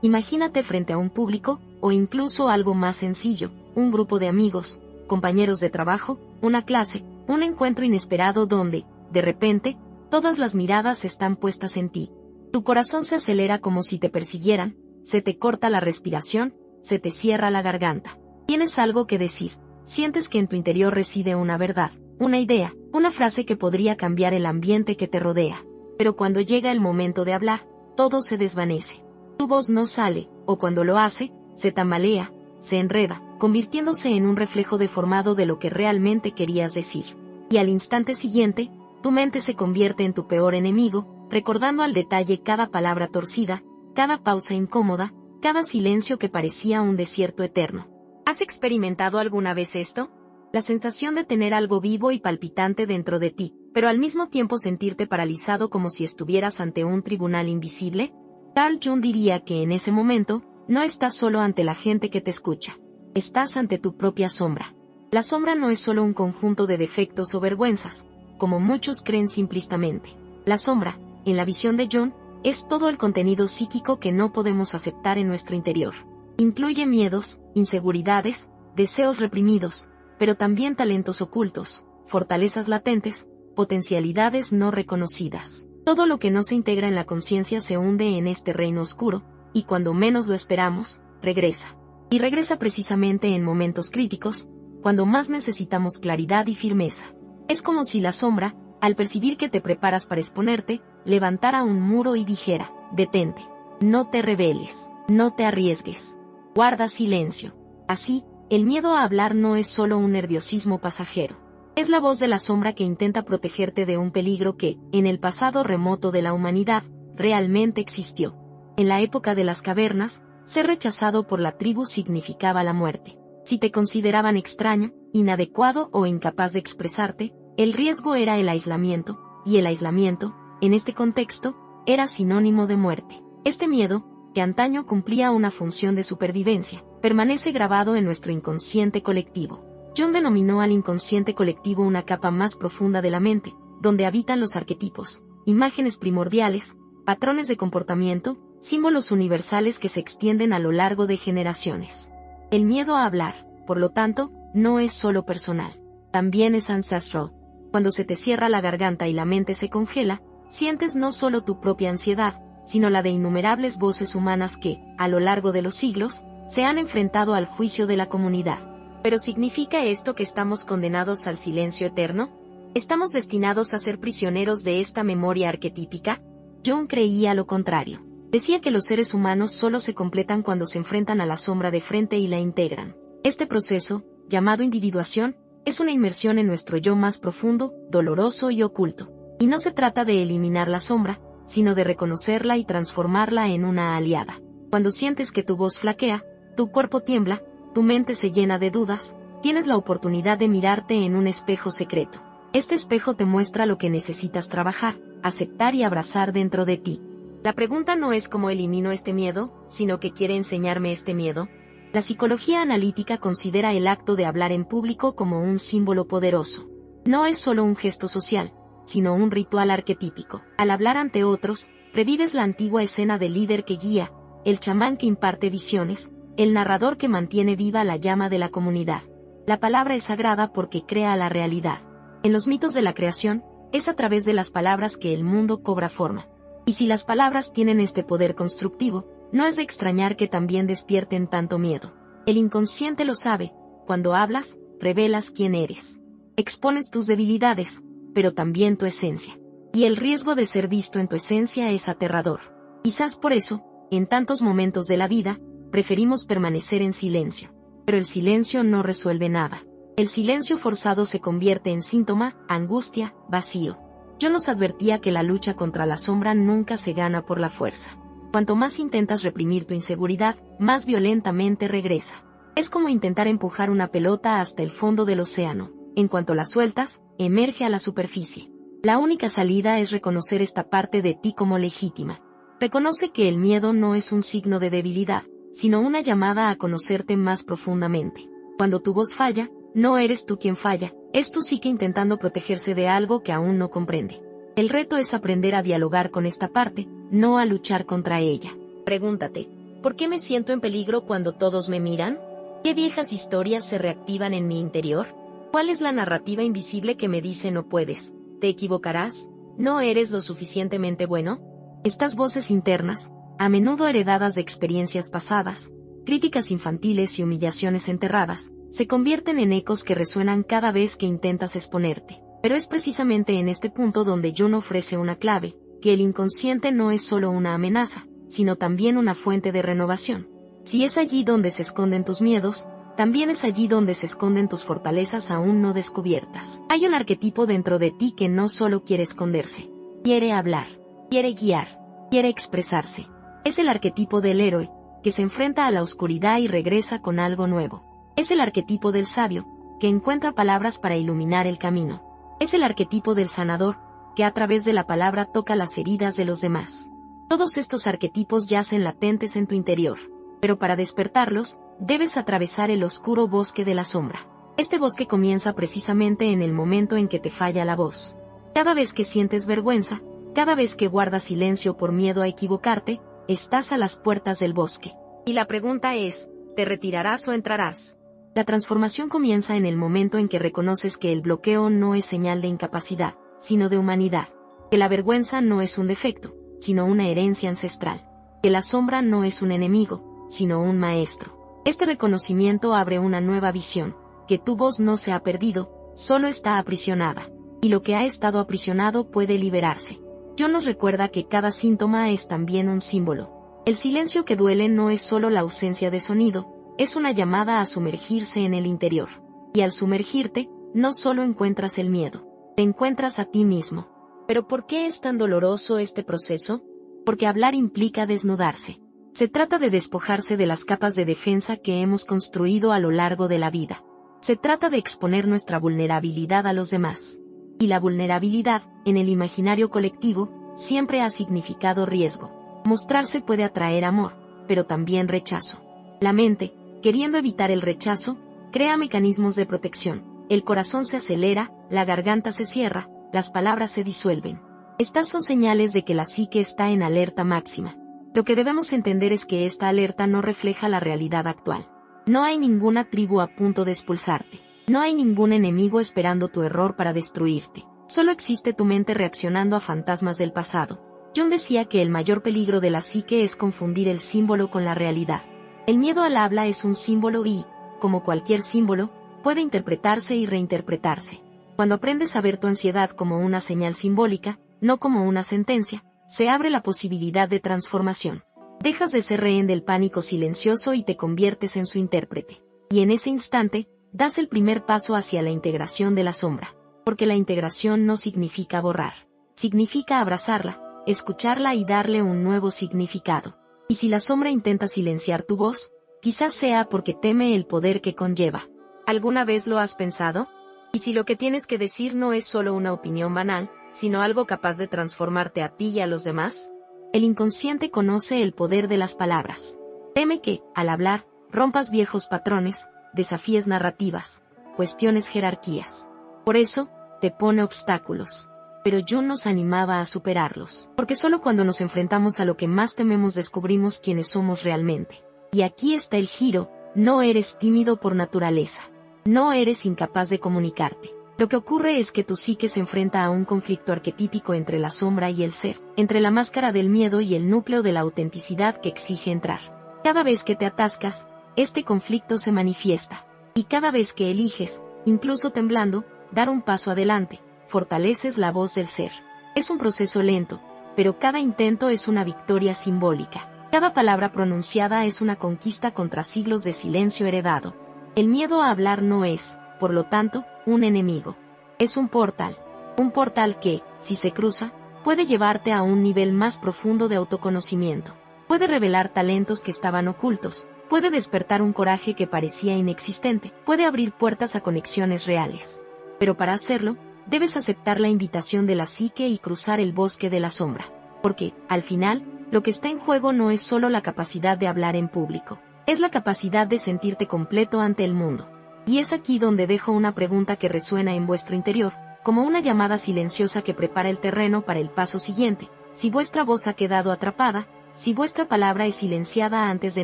Imagínate frente a un público, o incluso algo más sencillo, un grupo de amigos, compañeros de trabajo, una clase, un encuentro inesperado donde, de repente, todas las miradas están puestas en ti. Tu corazón se acelera como si te persiguieran, se te corta la respiración, se te cierra la garganta. Tienes algo que decir, sientes que en tu interior reside una verdad, una idea, una frase que podría cambiar el ambiente que te rodea. Pero cuando llega el momento de hablar, todo se desvanece. Tu voz no sale, o cuando lo hace, se tambalea, se enreda, convirtiéndose en un reflejo deformado de lo que realmente querías decir. Y al instante siguiente, tu mente se convierte en tu peor enemigo, recordando al detalle cada palabra torcida, cada pausa incómoda, cada silencio que parecía un desierto eterno. ¿Has experimentado alguna vez esto? La sensación de tener algo vivo y palpitante dentro de ti, pero al mismo tiempo sentirte paralizado como si estuvieras ante un tribunal invisible. Carl Jung diría que en ese momento, no estás solo ante la gente que te escucha. Estás ante tu propia sombra. La sombra no es solo un conjunto de defectos o vergüenzas, como muchos creen simplistamente. La sombra, en la visión de Jung, es todo el contenido psíquico que no podemos aceptar en nuestro interior. Incluye miedos, inseguridades, deseos reprimidos, pero también talentos ocultos, fortalezas latentes, potencialidades no reconocidas. Todo lo que no se integra en la conciencia se hunde en este reino oscuro, y cuando menos lo esperamos, regresa. Y regresa precisamente en momentos críticos, cuando más necesitamos claridad y firmeza. Es como si la sombra, al percibir que te preparas para exponerte, levantara un muro y dijera: detente, no te rebeles, no te arriesgues, guarda silencio. Así, el miedo a hablar no es solo un nerviosismo pasajero. Es la voz de la sombra que intenta protegerte de un peligro que, en el pasado remoto de la humanidad, realmente existió. En la época de las cavernas, ser rechazado por la tribu significaba la muerte. Si te consideraban extraño, inadecuado o incapaz de expresarte, el riesgo era el aislamiento, y el aislamiento, en este contexto, era sinónimo de muerte. Este miedo, que antaño cumplía una función de supervivencia, permanece grabado en nuestro inconsciente colectivo. Jung denominó al inconsciente colectivo una capa más profunda de la mente, donde habitan los arquetipos, imágenes primordiales, patrones de comportamiento, símbolos universales que se extienden a lo largo de generaciones. El miedo a hablar, por lo tanto, no es solo personal, también es ancestral. Cuando se te cierra la garganta y la mente se congela, sientes no solo tu propia ansiedad, sino la de innumerables voces humanas que, a lo largo de los siglos, se han enfrentado al juicio de la comunidad. ¿Pero significa esto que estamos condenados al silencio eterno? ¿Estamos destinados a ser prisioneros de esta memoria arquetípica? Jung creía lo contrario. Decía que los seres humanos solo se completan cuando se enfrentan a la sombra de frente y la integran. Este proceso, llamado individuación, es una inmersión en nuestro yo más profundo, doloroso y oculto. Y no se trata de eliminar la sombra, sino de reconocerla y transformarla en una aliada. Cuando sientes que tu voz flaquea, tu cuerpo tiembla, tu mente se llena de dudas, tienes la oportunidad de mirarte en un espejo secreto. Este espejo te muestra lo que necesitas trabajar, aceptar y abrazar dentro de ti. La pregunta no es cómo elimino este miedo, sino qué quiere enseñarme este miedo. La psicología analítica considera el acto de hablar en público como un símbolo poderoso. No es solo un gesto social, sino un ritual arquetípico. Al hablar ante otros, revives la antigua escena del líder que guía, el chamán que imparte visiones, el narrador que mantiene viva la llama de la comunidad. La palabra es sagrada porque crea la realidad. En los mitos de la creación, es a través de las palabras que el mundo cobra forma. Y si las palabras tienen este poder constructivo, no es de extrañar que también despierten tanto miedo. El inconsciente lo sabe: cuando hablas, revelas quién eres. Expones tus debilidades, pero también tu esencia. Y el riesgo de ser visto en tu esencia es aterrador. Quizás por eso, en tantos momentos de la vida, preferimos permanecer en silencio. Pero el silencio no resuelve nada. El silencio forzado se convierte en síntoma, angustia, vacío. Yo nos advertía que la lucha contra la sombra nunca se gana por la fuerza. Cuanto más intentas reprimir tu inseguridad, más violentamente regresa. Es como intentar empujar una pelota hasta el fondo del océano. En cuanto la sueltas, emerge a la superficie. La única salida es reconocer esta parte de ti como legítima. Reconoce que el miedo no es un signo de debilidad, sino una llamada a conocerte más profundamente. Cuando tu voz falla, no eres tú quien falla, es tu psique intentando protegerse de algo que aún no comprende. El reto es aprender a dialogar con esta parte, no a luchar contra ella. Pregúntate, por qué me siento en peligro cuando todos me miran? ¿Qué viejas historias se reactivan en mi interior? ¿Cuál es la narrativa invisible que me dice no puedes, te equivocarás, no eres lo suficientemente bueno? Estas voces internas, a menudo heredadas de experiencias pasadas, críticas infantiles y humillaciones enterradas, se convierten en ecos que resuenan cada vez que intentas exponerte. Pero es precisamente en este punto donde Jung ofrece una clave, que el inconsciente no es solo una amenaza, sino también una fuente de renovación. Si es allí donde se esconden tus miedos, también es allí donde se esconden tus fortalezas aún no descubiertas. Hay un arquetipo dentro de ti que no solo quiere esconderse, quiere hablar, quiere guiar, quiere expresarse. Es el arquetipo del héroe, que se enfrenta a la oscuridad y regresa con algo nuevo. Es el arquetipo del sabio, que encuentra palabras para iluminar el camino. Es el arquetipo del sanador, que a través de la palabra toca las heridas de los demás. Todos estos arquetipos yacen latentes en tu interior, pero para despertarlos, debes atravesar el oscuro bosque de la sombra. Este bosque comienza precisamente en el momento en que te falla la voz. Cada vez que sientes vergüenza, cada vez que guardas silencio por miedo a equivocarte, estás a las puertas del bosque. Y la pregunta es, ¿te retirarás o entrarás? La transformación comienza en el momento en que reconoces que el bloqueo no es señal de incapacidad, sino de humanidad. Que la vergüenza no es un defecto, sino una herencia ancestral. Que la sombra no es un enemigo, sino un maestro. Este reconocimiento abre una nueva visión, que tu voz no se ha perdido, solo está aprisionada. Y lo que ha estado aprisionado puede liberarse. Jung nos recuerda que cada síntoma es también un símbolo. El silencio que duele no es solo la ausencia de sonido, es una llamada a sumergirse en el interior. Y al sumergirte, no solo encuentras el miedo, te encuentras a ti mismo. ¿Pero por qué es tan doloroso este proceso? Porque hablar implica desnudarse. Se trata de despojarse de las capas de defensa que hemos construido a lo largo de la vida. Se trata de exponer nuestra vulnerabilidad a los demás. Y la vulnerabilidad, en el imaginario colectivo, siempre ha significado riesgo. Mostrarse puede atraer amor, pero también rechazo. La mente, queriendo evitar el rechazo, crea mecanismos de protección. El corazón se acelera, la garganta se cierra, las palabras se disuelven. Estas son señales de que la psique está en alerta máxima. Lo que debemos entender es que esta alerta no refleja la realidad actual. No hay ninguna tribu a punto de expulsarte. No hay ningún enemigo esperando tu error para destruirte. Solo existe tu mente reaccionando a fantasmas del pasado. Jung decía que el mayor peligro de la psique es confundir el símbolo con la realidad. El miedo al habla es un símbolo y, como cualquier símbolo, puede interpretarse y reinterpretarse. Cuando aprendes a ver tu ansiedad como una señal simbólica, no como una sentencia, se abre la posibilidad de transformación. Dejas de ser rehén del pánico silencioso y te conviertes en su intérprete. Y en ese instante, das el primer paso hacia la integración de la sombra. Porque la integración no significa borrar. Significa abrazarla, escucharla y darle un nuevo significado. Y si la sombra intenta silenciar tu voz, quizás sea porque teme el poder que conlleva. ¿Alguna vez lo has pensado? ¿Y si lo que tienes que decir no es solo una opinión banal, sino algo capaz de transformarte a ti y a los demás? El inconsciente conoce el poder de las palabras. Teme que, al hablar, rompas viejos patrones, desafíes narrativas, cuestiones jerarquías. Por eso, te pone obstáculos. Pero Jung nos animaba a superarlos. Porque solo cuando nos enfrentamos a lo que más tememos descubrimos quiénes somos realmente. Y aquí está el giro, no eres tímido por naturaleza. No eres incapaz de comunicarte. Lo que ocurre es que tu psique se enfrenta a un conflicto arquetípico entre la sombra y el ser, entre la máscara del miedo y el núcleo de la autenticidad que exige entrar. Cada vez que te atascas, este conflicto se manifiesta. Y cada vez que eliges, incluso temblando, dar un paso adelante, fortaleces la voz del ser. Es un proceso lento, pero cada intento es una victoria simbólica. Cada palabra pronunciada es una conquista contra siglos de silencio heredado. El miedo a hablar no es, por lo tanto, un enemigo. Es un portal. Un portal que, si se cruza, puede llevarte a un nivel más profundo de autoconocimiento. Puede revelar talentos que estaban ocultos. Puede despertar un coraje que parecía inexistente. Puede abrir puertas a conexiones reales. Pero para hacerlo, debes aceptar la invitación de la psique y cruzar el bosque de la sombra. Porque, al final, lo que está en juego no es solo la capacidad de hablar en público. Es la capacidad de sentirte completo ante el mundo. Y es aquí donde dejo una pregunta que resuena en vuestro interior, como una llamada silenciosa que prepara el terreno para el paso siguiente. Si vuestra voz ha quedado atrapada, si vuestra palabra es silenciada antes de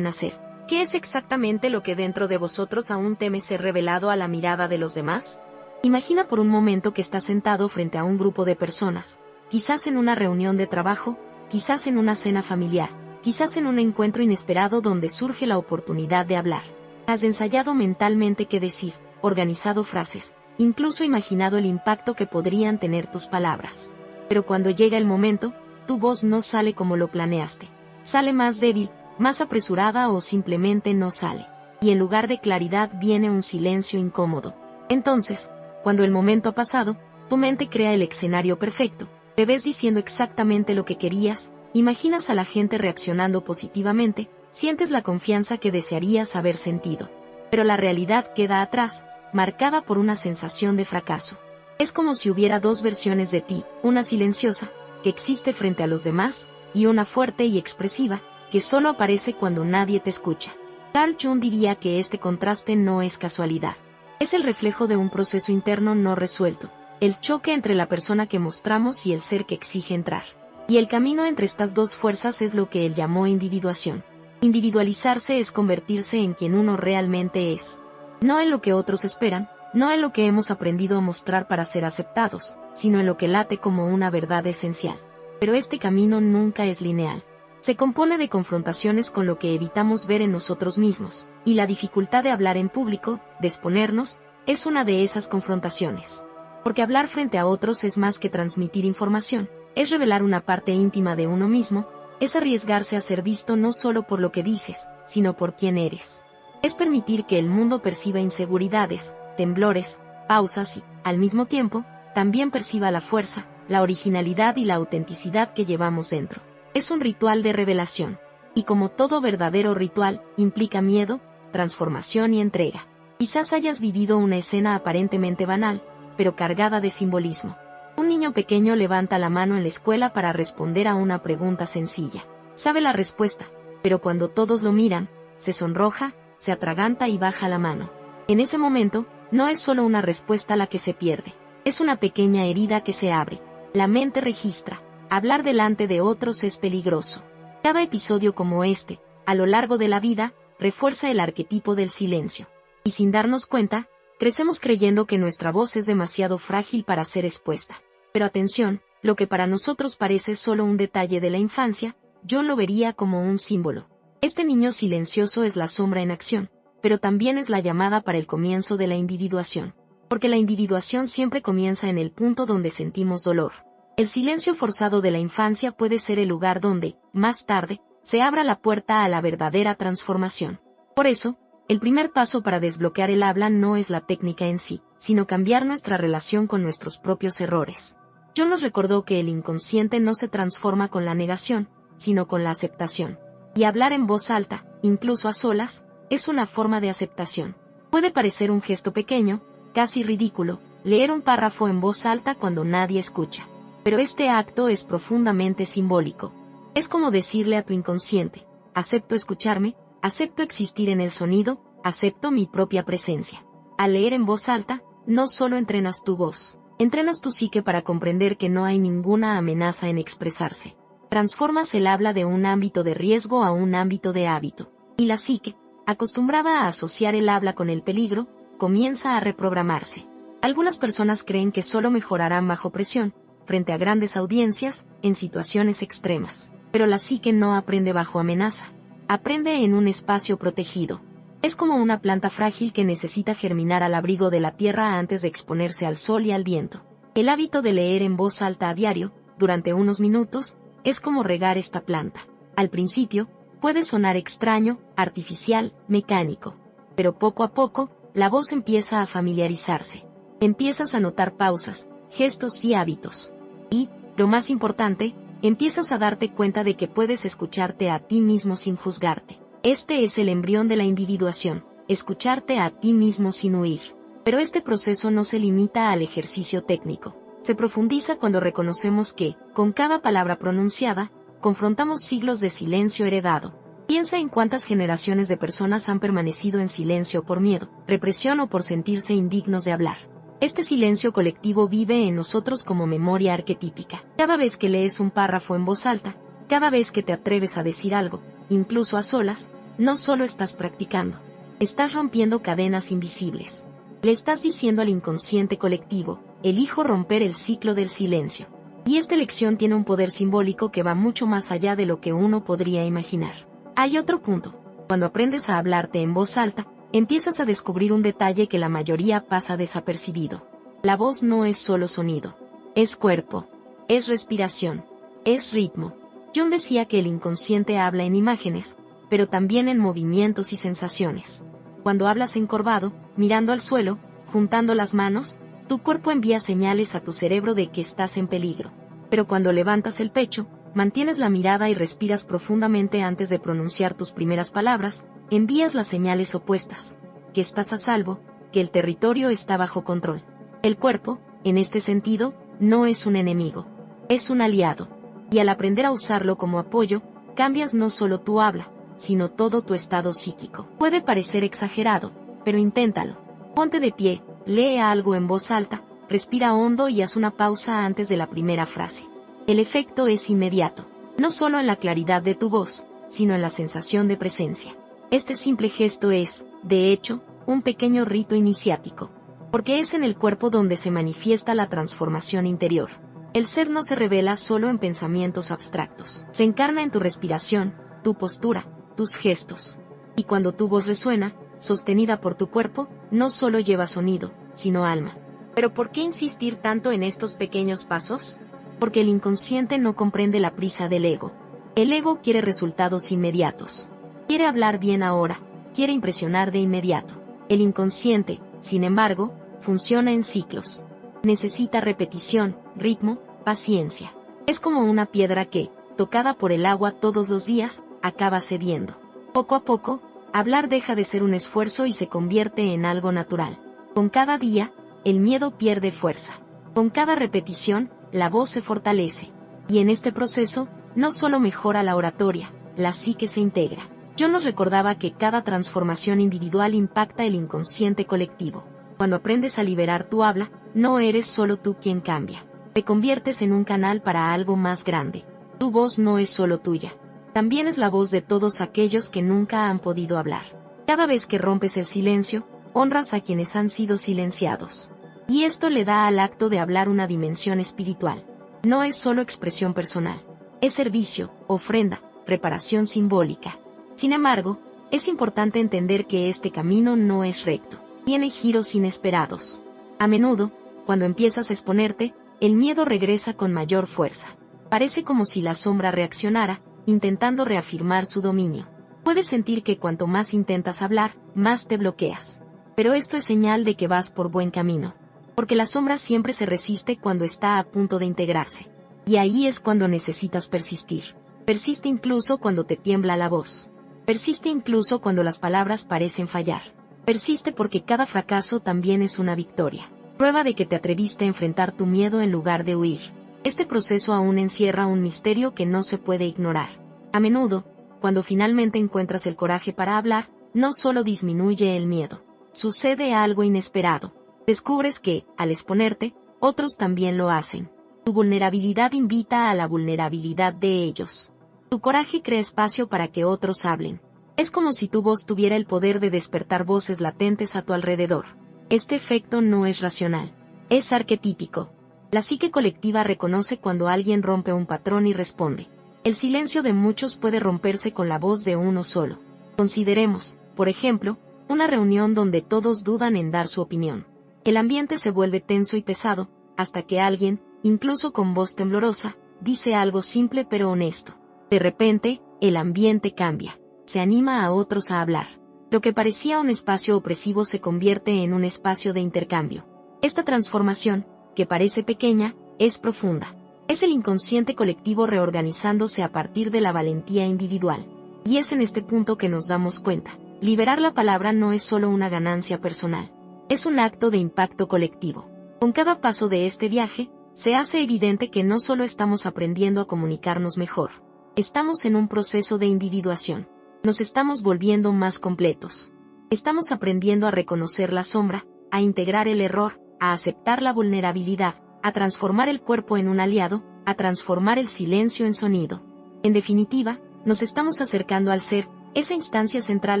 nacer, ¿qué es exactamente lo que dentro de vosotros aún teme ser revelado a la mirada de los demás? Imagina por un momento que estás sentado frente a un grupo de personas, quizás en una reunión de trabajo, quizás en una cena familiar, quizás en un encuentro inesperado donde surge la oportunidad de hablar. Has ensayado mentalmente qué decir, organizado frases, incluso imaginado el impacto que podrían tener tus palabras. Pero cuando llega el momento, tu voz no sale como lo planeaste. Sale más débil, más apresurada o simplemente no sale. Y en lugar de claridad viene un silencio incómodo. Entonces, cuando el momento ha pasado, tu mente crea el escenario perfecto. Te ves diciendo exactamente lo que querías, imaginas a la gente reaccionando positivamente, sientes la confianza que desearías haber sentido. Pero la realidad queda atrás, marcada por una sensación de fracaso. Es como si hubiera dos versiones de ti, una silenciosa, que existe frente a los demás, y una fuerte y expresiva, que solo aparece cuando nadie te escucha. Carl Jung diría que este contraste no es casualidad. Es el reflejo de un proceso interno no resuelto, el choque entre la persona que mostramos y el ser que exige entrar. Y el camino entre estas dos fuerzas es lo que él llamó individuación. Individualizarse es convertirse en quien uno realmente es. No en lo que otros esperan, no en lo que hemos aprendido a mostrar para ser aceptados, sino en lo que late como una verdad esencial. Pero este camino nunca es lineal. Se compone de confrontaciones con lo que evitamos ver en nosotros mismos, y la dificultad de hablar en público, de exponernos, es una de esas confrontaciones. Porque hablar frente a otros es más que transmitir información, es revelar una parte íntima de uno mismo, es arriesgarse a ser visto no solo por lo que dices, sino por quién eres. Es permitir que el mundo perciba inseguridades, temblores, pausas y, al mismo tiempo, también perciba la fuerza, la originalidad y la autenticidad que llevamos dentro. Es un ritual de revelación. Y como todo verdadero ritual, implica miedo, transformación y entrega. Quizás hayas vivido una escena aparentemente banal, pero cargada de simbolismo. Un niño pequeño levanta la mano en la escuela para responder a una pregunta sencilla. Sabe la respuesta, pero cuando todos lo miran, se sonroja, se atraganta y baja la mano. En ese momento, no es solo una respuesta la que se pierde. Es una pequeña herida que se abre. La mente registra. Hablar delante de otros es peligroso. Cada episodio como este, a lo largo de la vida, refuerza el arquetipo del silencio. Y sin darnos cuenta, crecemos creyendo que nuestra voz es demasiado frágil para ser expuesta. Pero atención, lo que para nosotros parece solo un detalle de la infancia, yo lo vería como un símbolo. Este niño silencioso es la sombra en acción, pero también es la llamada para el comienzo de la individuación. Porque la individuación siempre comienza en el punto donde sentimos dolor. El silencio forzado de la infancia puede ser el lugar donde, más tarde, se abra la puerta a la verdadera transformación. Por eso, el primer paso para desbloquear el habla no es la técnica en sí, sino cambiar nuestra relación con nuestros propios errores. Jung nos recordó que el inconsciente no se transforma con la negación, sino con la aceptación. Y hablar en voz alta, incluso a solas, es una forma de aceptación. Puede parecer un gesto pequeño, casi ridículo, leer un párrafo en voz alta cuando nadie escucha. Pero este acto es profundamente simbólico. Es como decirle a tu inconsciente, acepto escucharme, acepto existir en el sonido, acepto mi propia presencia. Al leer en voz alta, no solo entrenas tu voz, entrenas tu psique para comprender que no hay ninguna amenaza en expresarse. Transformas el habla de un ámbito de riesgo a un ámbito de hábito. Y la psique, acostumbrada a asociar el habla con el peligro, comienza a reprogramarse. Algunas personas creen que solo mejorarán bajo presión, frente a grandes audiencias, en situaciones extremas. Pero la psique no aprende bajo amenaza. Aprende en un espacio protegido. Es como una planta frágil que necesita germinar al abrigo de la tierra antes de exponerse al sol y al viento. El hábito de leer en voz alta a diario, durante unos minutos, es como regar esta planta. Al principio, puede sonar extraño, artificial, mecánico. Pero poco a poco, la voz empieza a familiarizarse. Empiezas a notar pausas, gestos y hábitos. Y, lo más importante, empiezas a darte cuenta de que puedes escucharte a ti mismo sin juzgarte. Este es el embrión de la individuación, escucharte a ti mismo sin huir. Pero este proceso no se limita al ejercicio técnico. Se profundiza cuando reconocemos que, con cada palabra pronunciada, confrontamos siglos de silencio heredado. Piensa en cuántas generaciones de personas han permanecido en silencio por miedo, represión o por sentirse indignos de hablar. Este silencio colectivo vive en nosotros como memoria arquetípica. Cada vez que lees un párrafo en voz alta, Cada vez que te atreves a decir algo, incluso a solas, no solo estás practicando, estás rompiendo cadenas invisibles. Le estás diciendo al inconsciente colectivo, elijo romper el ciclo del silencio. Y esta elección tiene un poder simbólico que va mucho más allá de lo que uno podría imaginar. Hay otro punto. Cuando aprendes a hablarte en voz alta, empiezas a descubrir un detalle que la mayoría pasa desapercibido. La voz no es solo sonido. Es cuerpo. Es respiración. Es ritmo. Jung decía que el inconsciente habla en imágenes, pero también en movimientos y sensaciones. Cuando hablas encorvado, mirando al suelo, juntando las manos, tu cuerpo envía señales a tu cerebro de que estás en peligro. Pero cuando levantas el pecho, mantienes la mirada y respiras profundamente antes de pronunciar tus primeras palabras, envías las señales opuestas, que estás a salvo, que el territorio está bajo control. El cuerpo, en este sentido, no es un enemigo, es un aliado. Y al aprender a usarlo como apoyo, cambias no solo tu habla, sino todo tu estado psíquico. Puede parecer exagerado, pero inténtalo. Ponte de pie, lee algo en voz alta, respira hondo y haz una pausa antes de la primera frase. El efecto es inmediato, no solo en la claridad de tu voz, sino en la sensación de presencia. Este simple gesto es, de hecho, un pequeño rito iniciático, porque es en el cuerpo donde se manifiesta la transformación interior. El ser no se revela solo en pensamientos abstractos, se encarna en tu respiración, tu postura, tus gestos. Y cuando tu voz resuena, sostenida por tu cuerpo, no solo lleva sonido, sino alma. ¿Pero por qué insistir tanto en estos pequeños pasos? Porque el inconsciente no comprende la prisa del ego. El ego quiere resultados inmediatos. Quiere hablar bien ahora, quiere impresionar de inmediato. El inconsciente, sin embargo, funciona en ciclos. Necesita repetición, ritmo, paciencia. Es como una piedra que, tocada por el agua todos los días, acaba cediendo. Poco a poco, hablar deja de ser un esfuerzo y se convierte en algo natural. Con cada día, el miedo pierde fuerza. Con cada repetición, la voz se fortalece. Y en este proceso, no solo mejora la oratoria, la psique se integra. Yo nos recordaba que cada transformación individual impacta el inconsciente colectivo. Cuando aprendes a liberar tu habla, no eres solo tú quien cambia. Te conviertes en un canal para algo más grande. Tu voz no es solo tuya. También es la voz de todos aquellos que nunca han podido hablar. Cada vez que rompes el silencio, honras a quienes han sido silenciados. Y esto le da al acto de hablar una dimensión espiritual. No es solo expresión personal. Es servicio, ofrenda, reparación simbólica. Sin embargo, es importante entender que este camino no es recto. Tiene giros inesperados. A menudo, cuando empiezas a exponerte, el miedo regresa con mayor fuerza. Parece como si la sombra reaccionara, intentando reafirmar su dominio. Puedes sentir que cuanto más intentas hablar, más te bloqueas. Pero esto es señal de que vas por buen camino. Porque la sombra siempre se resiste cuando está a punto de integrarse. Y ahí es cuando necesitas persistir. Persiste incluso cuando te tiembla la voz. Persiste incluso cuando las palabras parecen fallar. Persiste porque cada fracaso también es una victoria. Prueba de que te atreviste a enfrentar tu miedo en lugar de huir. Este proceso aún encierra un misterio que no se puede ignorar. A menudo, cuando finalmente encuentras el coraje para hablar, no solo disminuye el miedo. Sucede algo inesperado. Descubres que, al exponerte, otros también lo hacen. Tu vulnerabilidad invita a la vulnerabilidad de ellos. Tu coraje crea espacio para que otros hablen. Es como si tu voz tuviera el poder de despertar voces latentes a tu alrededor. Este efecto no es racional. Es arquetípico. La psique colectiva reconoce cuando alguien rompe un patrón y responde. El silencio de muchos puede romperse con la voz de uno solo. Consideremos, por ejemplo, una reunión donde todos dudan en dar su opinión. El ambiente se vuelve tenso y pesado, hasta que alguien, incluso con voz temblorosa, dice algo simple pero honesto. De repente, el ambiente cambia. Se anima a otros a hablar. Lo que parecía un espacio opresivo se convierte en un espacio de intercambio. Esta transformación, que parece pequeña, es profunda. Es el inconsciente colectivo reorganizándose a partir de la valentía individual. Y es en este punto que nos damos cuenta. Liberar la palabra no es solo una ganancia personal. Es un acto de impacto colectivo. Con cada paso de este viaje, se hace evidente que no solo estamos aprendiendo a comunicarnos mejor. Estamos en un proceso de individuación. Nos estamos volviendo más completos. Estamos aprendiendo a reconocer la sombra, a integrar el error, a aceptar la vulnerabilidad, a transformar el cuerpo en un aliado, a transformar el silencio en sonido. En definitiva, nos estamos acercando al ser, esa instancia central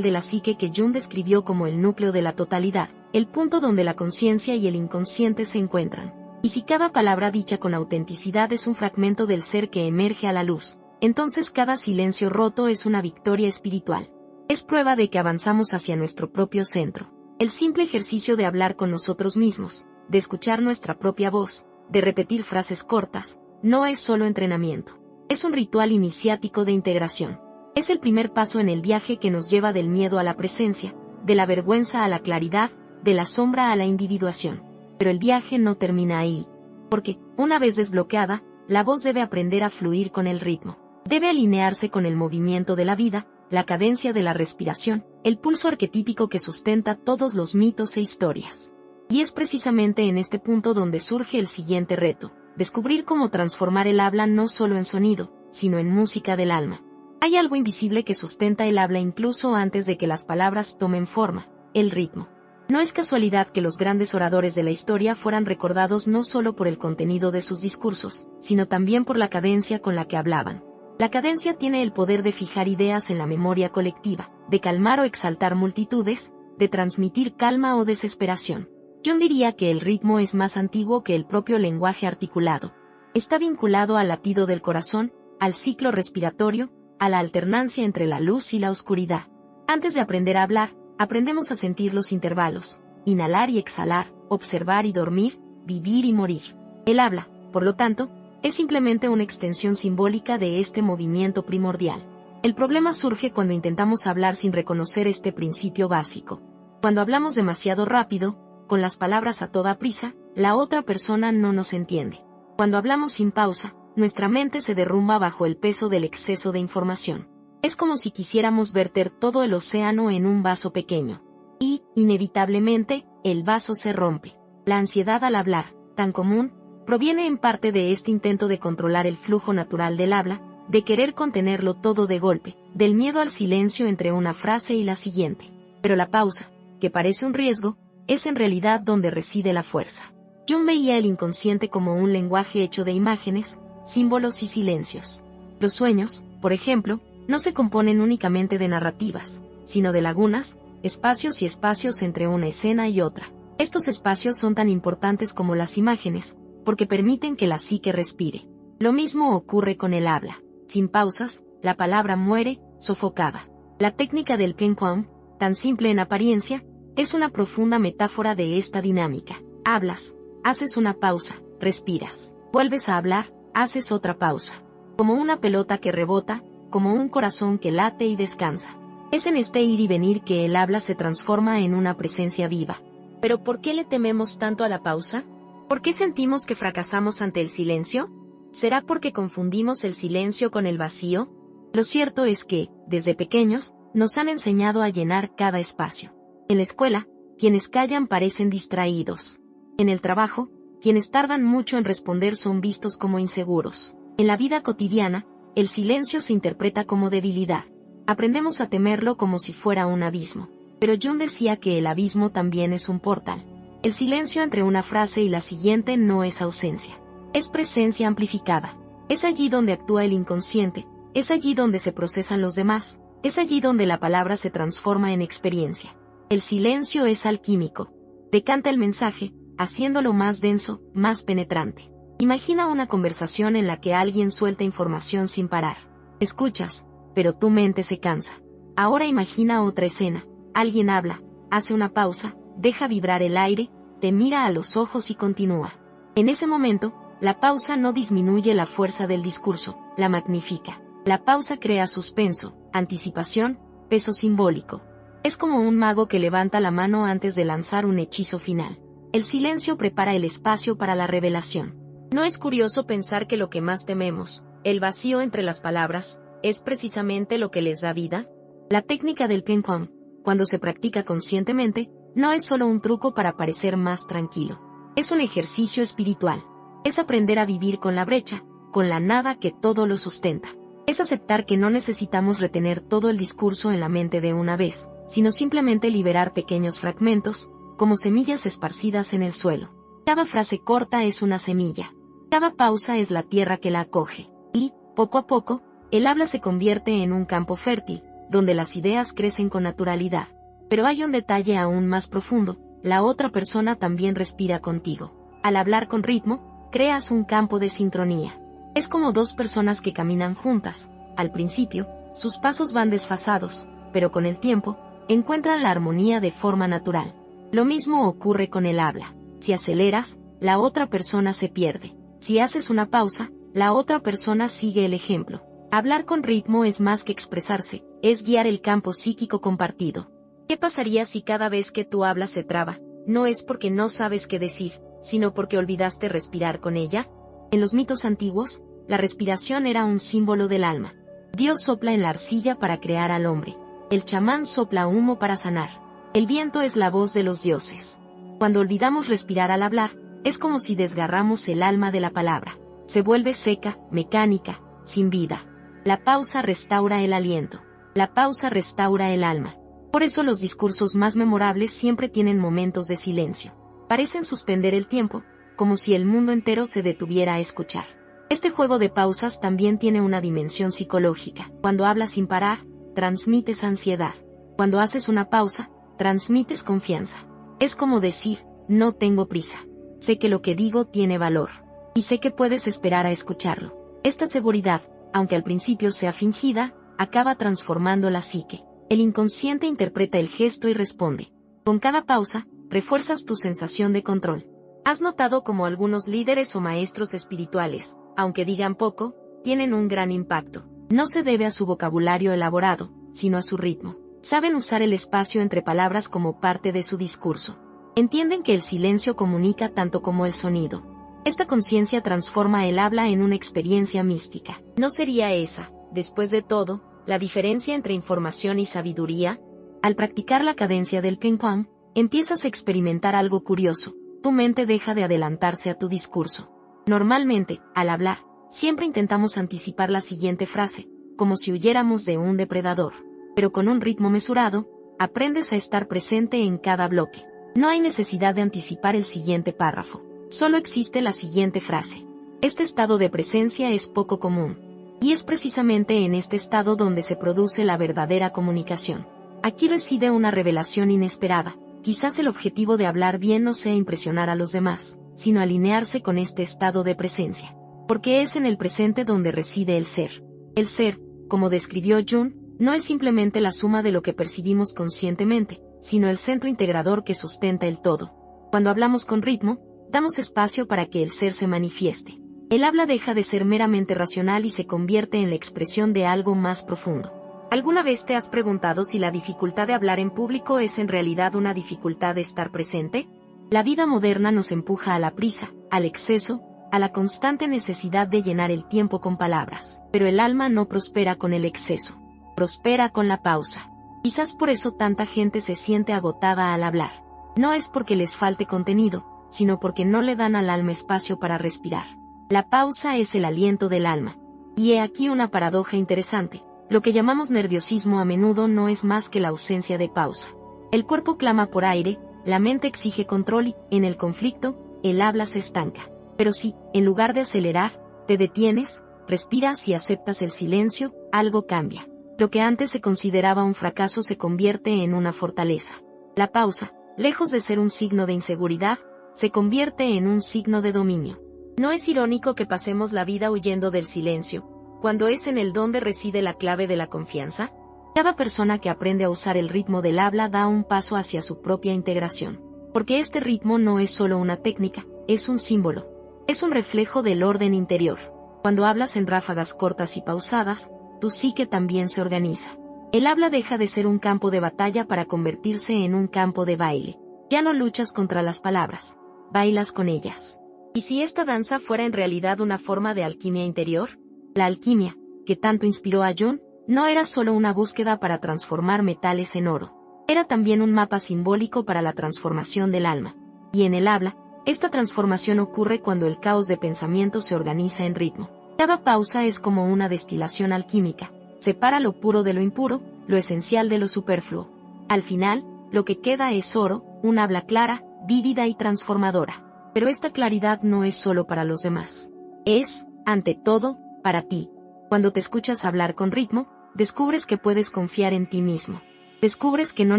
de la psique que Jung describió como el núcleo de la totalidad, el punto donde la conciencia y el inconsciente se encuentran. Y si cada palabra dicha con autenticidad es un fragmento del ser que emerge a la luz, entonces cada silencio roto es una victoria espiritual. Es prueba de que avanzamos hacia nuestro propio centro. El simple ejercicio de hablar con nosotros mismos, de escuchar nuestra propia voz, de repetir frases cortas, no es solo entrenamiento. Es un ritual iniciático de integración. Es el primer paso en el viaje que nos lleva del miedo a la presencia, de la vergüenza a la claridad, de la sombra a la individuación. Pero el viaje no termina ahí. Porque, una vez desbloqueada, la voz debe aprender a fluir con el ritmo. Debe alinearse con el movimiento de la vida, la cadencia de la respiración, el pulso arquetípico que sustenta todos los mitos e historias. Y es precisamente en este punto donde surge el siguiente reto: descubrir cómo transformar el habla no solo en sonido, sino en música del alma. Hay algo invisible que sustenta el habla incluso antes de que las palabras tomen forma: el ritmo. No es casualidad que los grandes oradores de la historia fueran recordados no solo por el contenido de sus discursos, sino también por la cadencia con la que hablaban. La cadencia tiene el poder de fijar ideas en la memoria colectiva, de calmar o exaltar multitudes, de transmitir calma o desesperación. Yo diría que el ritmo es más antiguo que el propio lenguaje articulado. Está vinculado al latido del corazón, al ciclo respiratorio, a la alternancia entre la luz y la oscuridad. Antes de aprender a hablar, aprendemos a sentir los intervalos, inhalar y exhalar, observar y dormir, vivir y morir. El habla, por lo tanto, es simplemente una extensión simbólica de este movimiento primordial. El problema surge cuando intentamos hablar sin reconocer este principio básico. Cuando hablamos demasiado rápido, con las palabras a toda prisa, la otra persona no nos entiende. Cuando hablamos sin pausa, nuestra mente se derrumba bajo el peso del exceso de información. Es como si quisiéramos verter todo el océano en un vaso pequeño. Y, inevitablemente, el vaso se rompe. La ansiedad al hablar, tan común, proviene en parte de este intento de controlar el flujo natural del habla, de querer contenerlo todo de golpe, del miedo al silencio entre una frase y la siguiente. Pero la pausa, que parece un riesgo, es en realidad donde reside la fuerza. Jung veía el inconsciente como un lenguaje hecho de imágenes, símbolos y silencios. Los sueños, por ejemplo, no se componen únicamente de narrativas, sino de lagunas, espacios y espacios entre una escena y otra. Estos espacios son tan importantes como las imágenes, porque permiten que la psique respire. Lo mismo ocurre con el habla. Sin pausas, la palabra muere, sofocada. La técnica del Qigong, tan simple en apariencia, es una profunda metáfora de esta dinámica. Hablas, haces una pausa, respiras. Vuelves a hablar, haces otra pausa. Como una pelota que rebota, como un corazón que late y descansa. Es en este ir y venir que el habla se transforma en una presencia viva. ¿Pero por qué le tememos tanto a la pausa? ¿Por qué sentimos que fracasamos ante el silencio? ¿Será porque confundimos el silencio con el vacío? Lo cierto es que, desde pequeños, nos han enseñado a llenar cada espacio. En la escuela, quienes callan parecen distraídos. En el trabajo, quienes tardan mucho en responder son vistos como inseguros. En la vida cotidiana, el silencio se interpreta como debilidad. Aprendemos a temerlo como si fuera un abismo. Pero Jung decía que el abismo también es un portal. El silencio entre una frase y la siguiente no es ausencia. Es presencia amplificada. Es allí donde actúa el inconsciente, es allí donde se procesan los demás, es allí donde la palabra se transforma en experiencia. El silencio es alquímico. Decanta el mensaje, haciéndolo más denso, más penetrante. Imagina una conversación en la que alguien suelta información sin parar. Escuchas, pero tu mente se cansa. Ahora imagina otra escena. Alguien habla, hace una pausa, deja vibrar el aire, te mira a los ojos y continúa. En ese momento, la pausa no disminuye la fuerza del discurso, la magnifica. La pausa crea suspenso, anticipación, peso simbólico. Es como un mago que levanta la mano antes de lanzar un hechizo final. El silencio prepara el espacio para la revelación. ¿No es curioso pensar que lo que más tememos, el vacío entre las palabras, es precisamente lo que les da vida? La técnica del Qigong, cuando se practica conscientemente, no es solo un truco para parecer más tranquilo. Es un ejercicio espiritual. Es aprender a vivir con la brecha, con la nada que todo lo sustenta. Es aceptar que no necesitamos retener todo el discurso en la mente de una vez, sino simplemente liberar pequeños fragmentos, como semillas esparcidas en el suelo. Cada frase corta es una semilla. Cada pausa es la tierra que la acoge. Y, poco a poco, El habla se convierte en un campo fértil, donde las ideas crecen con naturalidad. Pero hay un detalle aún más profundo: la otra persona también respira contigo. Al hablar con ritmo, creas un campo de sincronía. Es como dos personas que caminan juntas. Al principio, sus pasos van desfasados, pero con el tiempo, encuentran la armonía de forma natural. Lo mismo ocurre con el habla. Si aceleras, la otra persona se pierde. Si haces una pausa, la otra persona sigue el ejemplo. Hablar con ritmo es más que expresarse, es guiar el campo psíquico compartido. ¿Qué pasaría si cada vez que tú hablas se traba? No es porque no sabes qué decir, sino porque olvidaste respirar con ella. En los mitos antiguos, la respiración era un símbolo del alma. Dios sopla en la arcilla para crear al hombre. El chamán sopla humo para sanar. El viento es la voz de los dioses. Cuando olvidamos respirar al hablar, es como si desgarramos el alma de la palabra. Se vuelve seca, mecánica, sin vida. La pausa restaura el aliento. La pausa restaura el alma. Por eso los discursos más memorables siempre tienen momentos de silencio. Parecen suspender el tiempo, como si el mundo entero se detuviera a escuchar. Este juego de pausas también tiene una dimensión psicológica. Cuando hablas sin parar, transmites ansiedad. Cuando haces una pausa, transmites confianza. Es como decir: no tengo prisa. Sé que lo que digo tiene valor. Y sé que puedes esperar a escucharlo. Esta seguridad, aunque al principio sea fingida, acaba transformando la psique. El inconsciente interpreta el gesto y responde. Con cada pausa, refuerzas tu sensación de control. ¿Has notado cómo algunos líderes o maestros espirituales, aunque digan poco, tienen un gran impacto? No se debe a su vocabulario elaborado, sino a su ritmo. Saben usar el espacio entre palabras como parte de su discurso. Entienden que el silencio comunica tanto como el sonido. Esta conciencia transforma el habla en una experiencia mística. ¿No sería esa, después de todo, la diferencia entre información y sabiduría? Al practicar la cadencia del Qigong, empiezas a experimentar algo curioso. Tu mente deja de adelantarse a tu discurso. Normalmente, al hablar, siempre intentamos anticipar la siguiente frase, como si huyéramos de un depredador. Pero con un ritmo mesurado, aprendes a estar presente en cada bloque. No hay necesidad de anticipar el siguiente párrafo. Solo existe la siguiente frase. Este estado de presencia es poco común. Y es precisamente en este estado donde se produce la verdadera comunicación. Aquí reside una revelación inesperada. Quizás el objetivo de hablar bien no sea impresionar a los demás, sino alinearse con este estado de presencia. Porque es en el presente donde reside el ser. El ser, como describió Jung, no es simplemente la suma de lo que percibimos conscientemente, sino el centro integrador que sustenta el todo. Cuando hablamos con ritmo, damos espacio para que el ser se manifieste. El habla deja de ser meramente racional y se convierte en la expresión de algo más profundo. ¿Alguna vez te has preguntado si la dificultad de hablar en público es en realidad una dificultad de estar presente? La vida moderna nos empuja a la prisa, al exceso, a la constante necesidad de llenar el tiempo con palabras. Pero el alma no prospera con el exceso. Prospera con la pausa. Quizás por eso tanta gente se siente agotada al hablar. No es porque les falte contenido, sino porque no le dan al alma espacio para respirar. La pausa es el aliento del alma. Y he aquí una paradoja interesante. Lo que llamamos nerviosismo a menudo no es más que la ausencia de pausa. El cuerpo clama por aire, la mente exige control y, en el conflicto, el habla se estanca. Pero si, en lugar de acelerar, te detienes, respiras y aceptas el silencio, algo cambia. Lo que antes se consideraba un fracaso se convierte en una fortaleza. La pausa, lejos de ser un signo de inseguridad, se convierte en un signo de dominio. ¿No es irónico que pasemos la vida huyendo del silencio, cuando es en el donde reside la clave de la confianza? Cada persona que aprende a usar el ritmo del habla da un paso hacia su propia integración. Porque este ritmo no es solo una técnica, es un símbolo. Es un reflejo del orden interior. Cuando hablas en ráfagas cortas y pausadas, tu psique también se organiza. El habla deja de ser un campo de batalla para convertirse en un campo de baile. Ya no luchas contra las palabras, bailas con ellas. ¿Y si esta danza fuera en realidad una forma de alquimia interior? La alquimia, que tanto inspiró a Jung, no era solo una búsqueda para transformar metales en oro. Era también un mapa simbólico para la transformación del alma. Y en el habla, esta transformación ocurre cuando el caos de pensamiento se organiza en ritmo. Cada pausa es como una destilación alquímica. Separa lo puro de lo impuro, lo esencial de lo superfluo. Al final, lo que queda es oro, un habla clara, vívida y transformadora. Pero esta claridad no es solo para los demás. Es, ante todo, para ti. Cuando te escuchas hablar con ritmo, descubres que puedes confiar en ti mismo. Descubres que no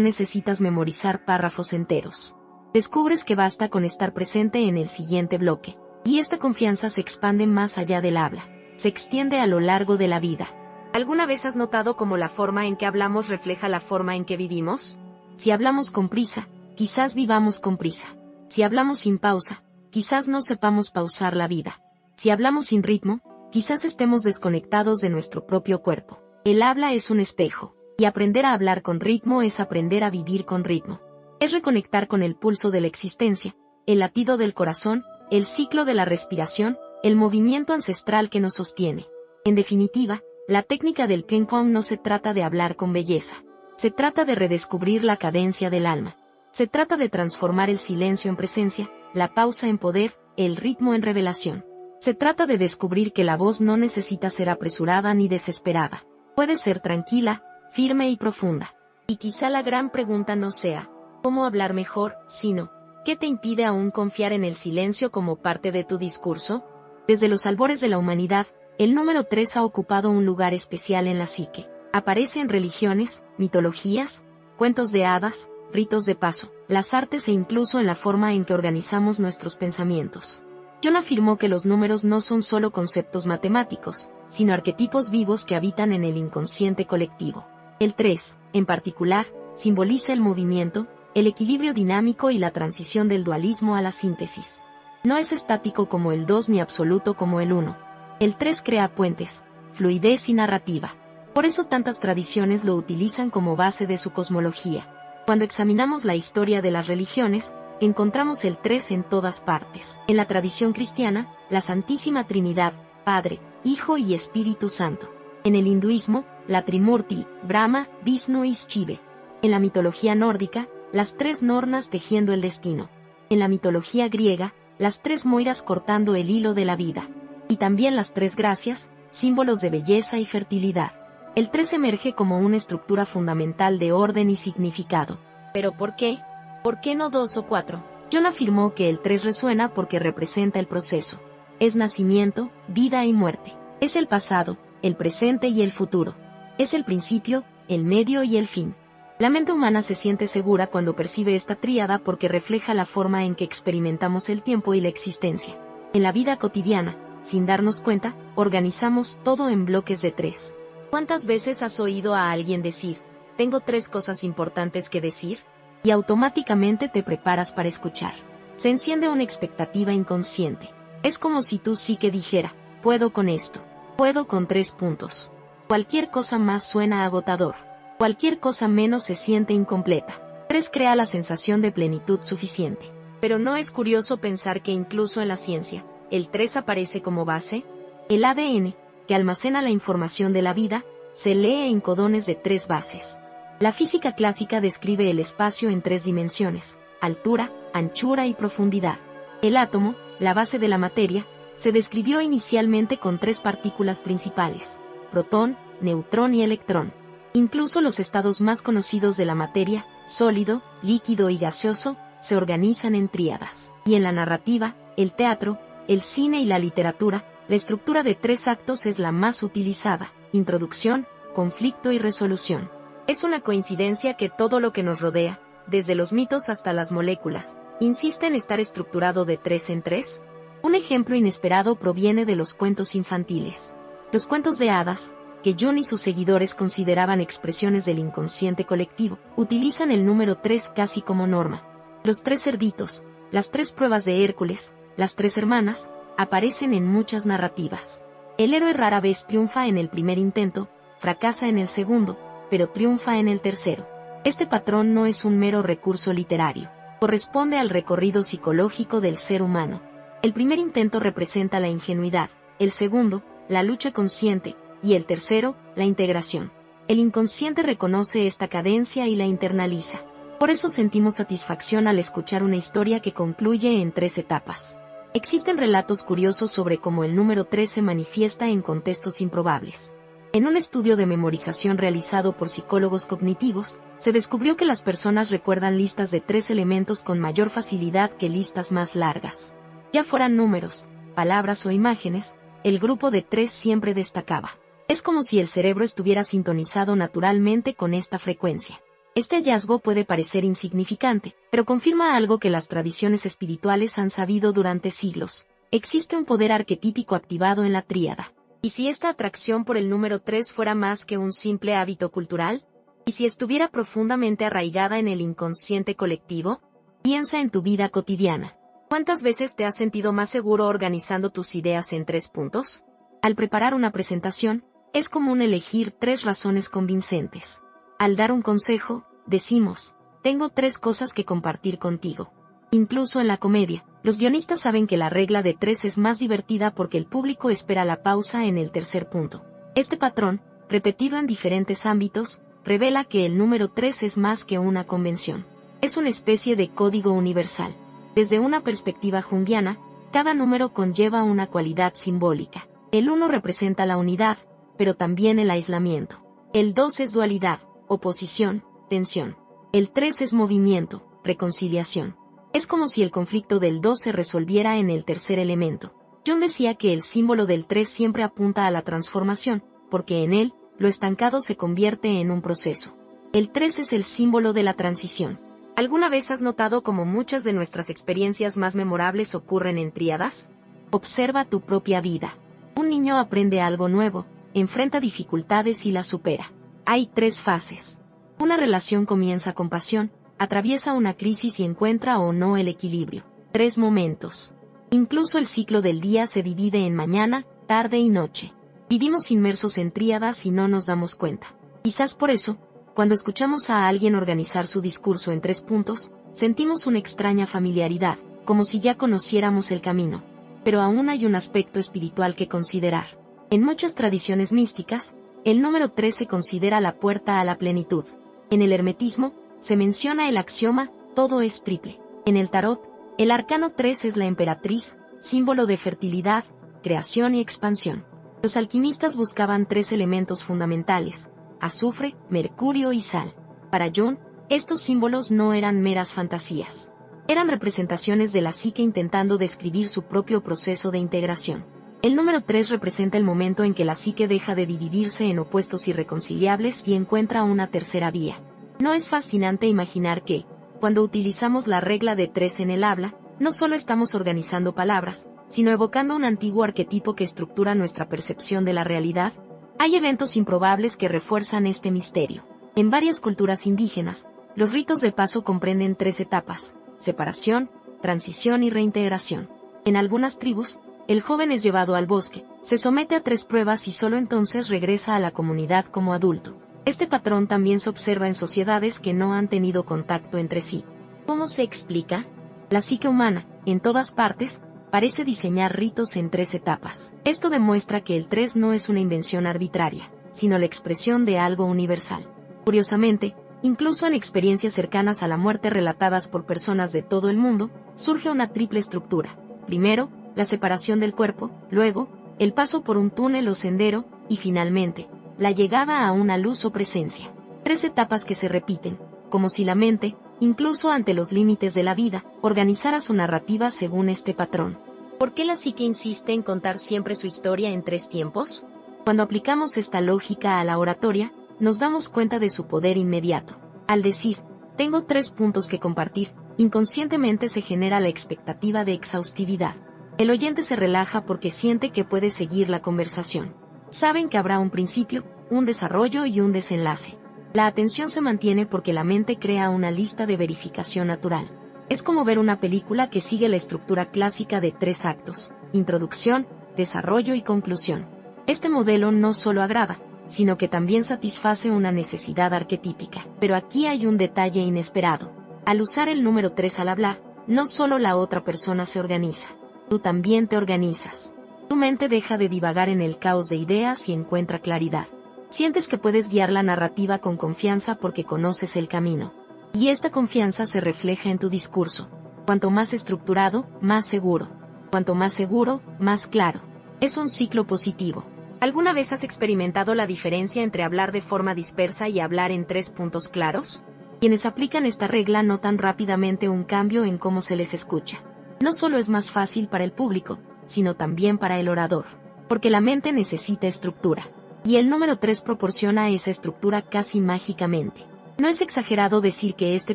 necesitas memorizar párrafos enteros. Descubres que basta con estar presente en el siguiente bloque. Y esta confianza se expande más allá del habla. Se extiende a lo largo de la vida. ¿Alguna vez has notado cómo la forma en que hablamos refleja la forma en que vivimos? Si hablamos con prisa, quizás vivamos con prisa. Si hablamos sin pausa, quizás no sepamos pausar la vida. Si hablamos sin ritmo, quizás estemos desconectados de nuestro propio cuerpo. El habla es un espejo, y aprender a hablar con ritmo es aprender a vivir con ritmo. Es reconectar con el pulso de la existencia, el latido del corazón, el ciclo de la respiración, el movimiento ancestral que nos sostiene. En definitiva, la técnica del Qigong no se trata de hablar con belleza. Se trata de redescubrir la cadencia del alma. Se trata de transformar el silencio en presencia, la pausa en poder, el ritmo en revelación. Se trata de descubrir que la voz no necesita ser apresurada ni desesperada. Puede ser tranquila, firme y profunda. Y quizá la gran pregunta no sea, ¿cómo hablar mejor?, sino, ¿qué te impide aún confiar en el silencio como parte de tu discurso? Desde los albores de la humanidad, el número 3 ha ocupado un lugar especial en la psique. Aparece en religiones, mitologías, cuentos de hadas, ritos de paso, las artes e incluso en la forma en que organizamos nuestros pensamientos. Jung afirmó que los números no son solo conceptos matemáticos, sino arquetipos vivos que habitan en el inconsciente colectivo. El 3, en particular, simboliza el movimiento, el equilibrio dinámico y la transición del dualismo a la síntesis. No es estático como el 2 ni absoluto como el 1. El 3 crea puentes, fluidez y narrativa. Por eso tantas tradiciones lo utilizan como base de su cosmología. Cuando examinamos la historia de las religiones, encontramos el 3 en todas partes. En la tradición cristiana, la Santísima Trinidad, Padre, Hijo y Espíritu Santo. En el hinduismo, la Trimurti, Brahma, Vishnu y Shiva. En la mitología nórdica, las 3 Nornas tejiendo el destino. En la mitología griega, las 3 Moiras cortando el hilo de la vida. Y también las 3 Gracias, símbolos de belleza y fertilidad. El 3 emerge como una estructura fundamental de orden y significado. ¿Pero por qué? ¿Por qué no 2 o 4? Jung afirmó que el 3 resuena porque representa el proceso. Es nacimiento, vida y muerte. Es el pasado, el presente y el futuro. Es el principio, el medio y el fin. La mente humana se siente segura cuando percibe esta tríada porque refleja la forma en que experimentamos el tiempo y la existencia. En la vida cotidiana, sin darnos cuenta, organizamos todo en bloques de 3. ¿Cuántas veces has oído a alguien decir, tengo 3 cosas importantes que decir? Y automáticamente te preparas para escuchar. Se enciende una expectativa inconsciente. Es como si tu psique dijera, puedo con esto. Puedo con 3 puntos. Cualquier cosa más suena agotador. Cualquier cosa menos se siente incompleta. 3 crea la sensación de plenitud suficiente. Pero ¿no es curioso pensar que incluso en la ciencia, el 3 aparece como base? El ADN, que almacena la información de la vida, se lee en codones de 3 bases. La física clásica describe el espacio en 3 dimensiones, altura, anchura y profundidad. El átomo, la base de la materia, se describió inicialmente con 3 partículas principales, protón, neutrón y electrón. Incluso los estados más conocidos de la materia, sólido, líquido y gaseoso, se organizan en tríadas. Y en la narrativa, el teatro, el cine y la literatura, la estructura de 3 actos es la más utilizada: introducción, conflicto y resolución. Es una coincidencia que todo lo que nos rodea, desde los mitos hasta las moléculas, insiste en estar estructurado de 3 en 3. Un ejemplo inesperado proviene de los cuentos infantiles. Los cuentos de hadas, que Jung y sus seguidores consideraban expresiones del inconsciente colectivo, utilizan el número 3 casi como norma. Los 3 cerditos, las 3 pruebas de Hércules, las 3 hermanas, aparecen en muchas narrativas. El héroe rara vez triunfa en el primer intento, fracasa en el segundo, pero triunfa en el tercero. Este patrón no es un mero recurso literario. Corresponde al recorrido psicológico del ser humano. El primer intento representa la ingenuidad, el segundo, la lucha consciente, y el tercero, la integración. El inconsciente reconoce esta cadencia y la internaliza. Por eso sentimos satisfacción al escuchar una historia que concluye en 3 etapas. Existen relatos curiosos sobre cómo el número 3 se manifiesta en contextos improbables. En un estudio de memorización realizado por psicólogos cognitivos, se descubrió que las personas recuerdan listas de 3 elementos con mayor facilidad que listas más largas. Ya fueran números, palabras o imágenes, el grupo de 3 siempre destacaba. Es como si el cerebro estuviera sintonizado naturalmente con esta frecuencia. Este hallazgo puede parecer insignificante, pero confirma algo que las tradiciones espirituales han sabido durante siglos. Existe un poder arquetípico activado en la tríada. ¿Y si esta atracción por el número 3 fuera más que un simple hábito cultural? ¿Y si estuviera profundamente arraigada en el inconsciente colectivo? Piensa en tu vida cotidiana. ¿Cuántas veces te has sentido más seguro organizando tus ideas en 3 puntos? Al preparar una presentación, es común elegir 3 razones convincentes. Al dar un consejo, decimos, tengo 3 cosas que compartir contigo. Incluso en la comedia, los guionistas saben que la regla de 3 es más divertida porque el público espera la pausa en el tercer punto. Este patrón, repetido en diferentes ámbitos, revela que el número 3 es más que una convención. Es una especie de código universal. Desde una perspectiva junguiana, cada número conlleva una cualidad simbólica. El 1 representa la unidad, pero también el aislamiento. El 2 es dualidad, oposición, tensión. El 3 es movimiento, reconciliación. Es como si el conflicto del 2 se resolviera en el tercer elemento. Jung decía que el símbolo del 3 siempre apunta a la transformación, porque en él, lo estancado se convierte en un proceso. El 3 es el símbolo de la transición. ¿Alguna vez has notado cómo muchas de nuestras experiencias más memorables ocurren en tríadas? Observa tu propia vida. Un niño aprende algo nuevo, enfrenta dificultades y las supera. Hay 3 fases. Una relación comienza con pasión, atraviesa una crisis y encuentra o no el equilibrio. 3 momentos. Incluso el ciclo del día se divide en mañana, tarde y noche. Vivimos inmersos en tríadas y no nos damos cuenta. Quizás por eso, cuando escuchamos a alguien organizar su discurso en 3 puntos, sentimos una extraña familiaridad, como si ya conociéramos el camino. Pero aún hay un aspecto espiritual que considerar. En muchas tradiciones místicas, el número 3 se considera la puerta a la plenitud. En el hermetismo, se menciona el axioma, todo es triple. En el tarot, el arcano 3 es la emperatriz, símbolo de fertilidad, creación y expansión. Los alquimistas buscaban 3 elementos fundamentales: azufre, mercurio y sal. Para Jung, estos símbolos no eran meras fantasías. Eran representaciones de la psique intentando describir su propio proceso de integración. El número 3 representa el momento en que la psique deja de dividirse en opuestos irreconciliables y encuentra una tercera vía. ¿No es fascinante imaginar que, cuando utilizamos la regla de 3 en el habla, no solo estamos organizando palabras, sino evocando un antiguo arquetipo que estructura nuestra percepción de la realidad? Hay eventos improbables que refuerzan este misterio. En varias culturas indígenas, los ritos de paso comprenden 3 etapas: separación, transición y reintegración. En algunas tribus, el joven es llevado al bosque, se somete a 3 pruebas y solo entonces regresa a la comunidad como adulto. Este patrón también se observa en sociedades que no han tenido contacto entre sí. ¿Cómo se explica? La psique humana, en todas partes, parece diseñar ritos en 3 etapas. Esto demuestra que el 3 no es una invención arbitraria, sino la expresión de algo universal. Curiosamente, incluso en experiencias cercanas a la muerte relatadas por personas de todo el mundo, surge una triple estructura. Primero, la separación del cuerpo, luego, el paso por un túnel o sendero, y finalmente, la llegada a una luz o presencia. 3 etapas que se repiten, como si la mente, incluso ante los límites de la vida, organizara su narrativa según este patrón. ¿Por qué la psique insiste en contar siempre su historia en 3 tiempos? Cuando aplicamos esta lógica a la oratoria, nos damos cuenta de su poder inmediato. Al decir, tengo 3 puntos que compartir, inconscientemente se genera la expectativa de exhaustividad. El oyente se relaja porque siente que puede seguir la conversación. Saben que habrá un principio, un desarrollo y un desenlace. La atención se mantiene porque la mente crea una lista de verificación natural. Es como ver una película que sigue la estructura clásica de 3 actos: introducción, desarrollo y conclusión. Este modelo no solo agrada, sino que también satisface una necesidad arquetípica. Pero aquí hay un detalle inesperado. Al usar el número 3 al hablar, no solo la otra persona se organiza, tú también te organizas. Tu mente deja de divagar en el caos de ideas y encuentra claridad. Sientes que puedes guiar la narrativa con confianza porque conoces el camino. Y esta confianza se refleja en tu discurso. Cuanto más estructurado, más seguro. Cuanto más seguro, más claro. Es un ciclo positivo. ¿Alguna vez has experimentado la diferencia entre hablar de forma dispersa y hablar en 3 puntos claros? Quienes aplican esta regla notan rápidamente un cambio en cómo se les escucha. No solo es más fácil para el público, sino también para el orador. Porque la mente necesita estructura. Y el número 3 proporciona esa estructura casi mágicamente. No es exagerado decir que este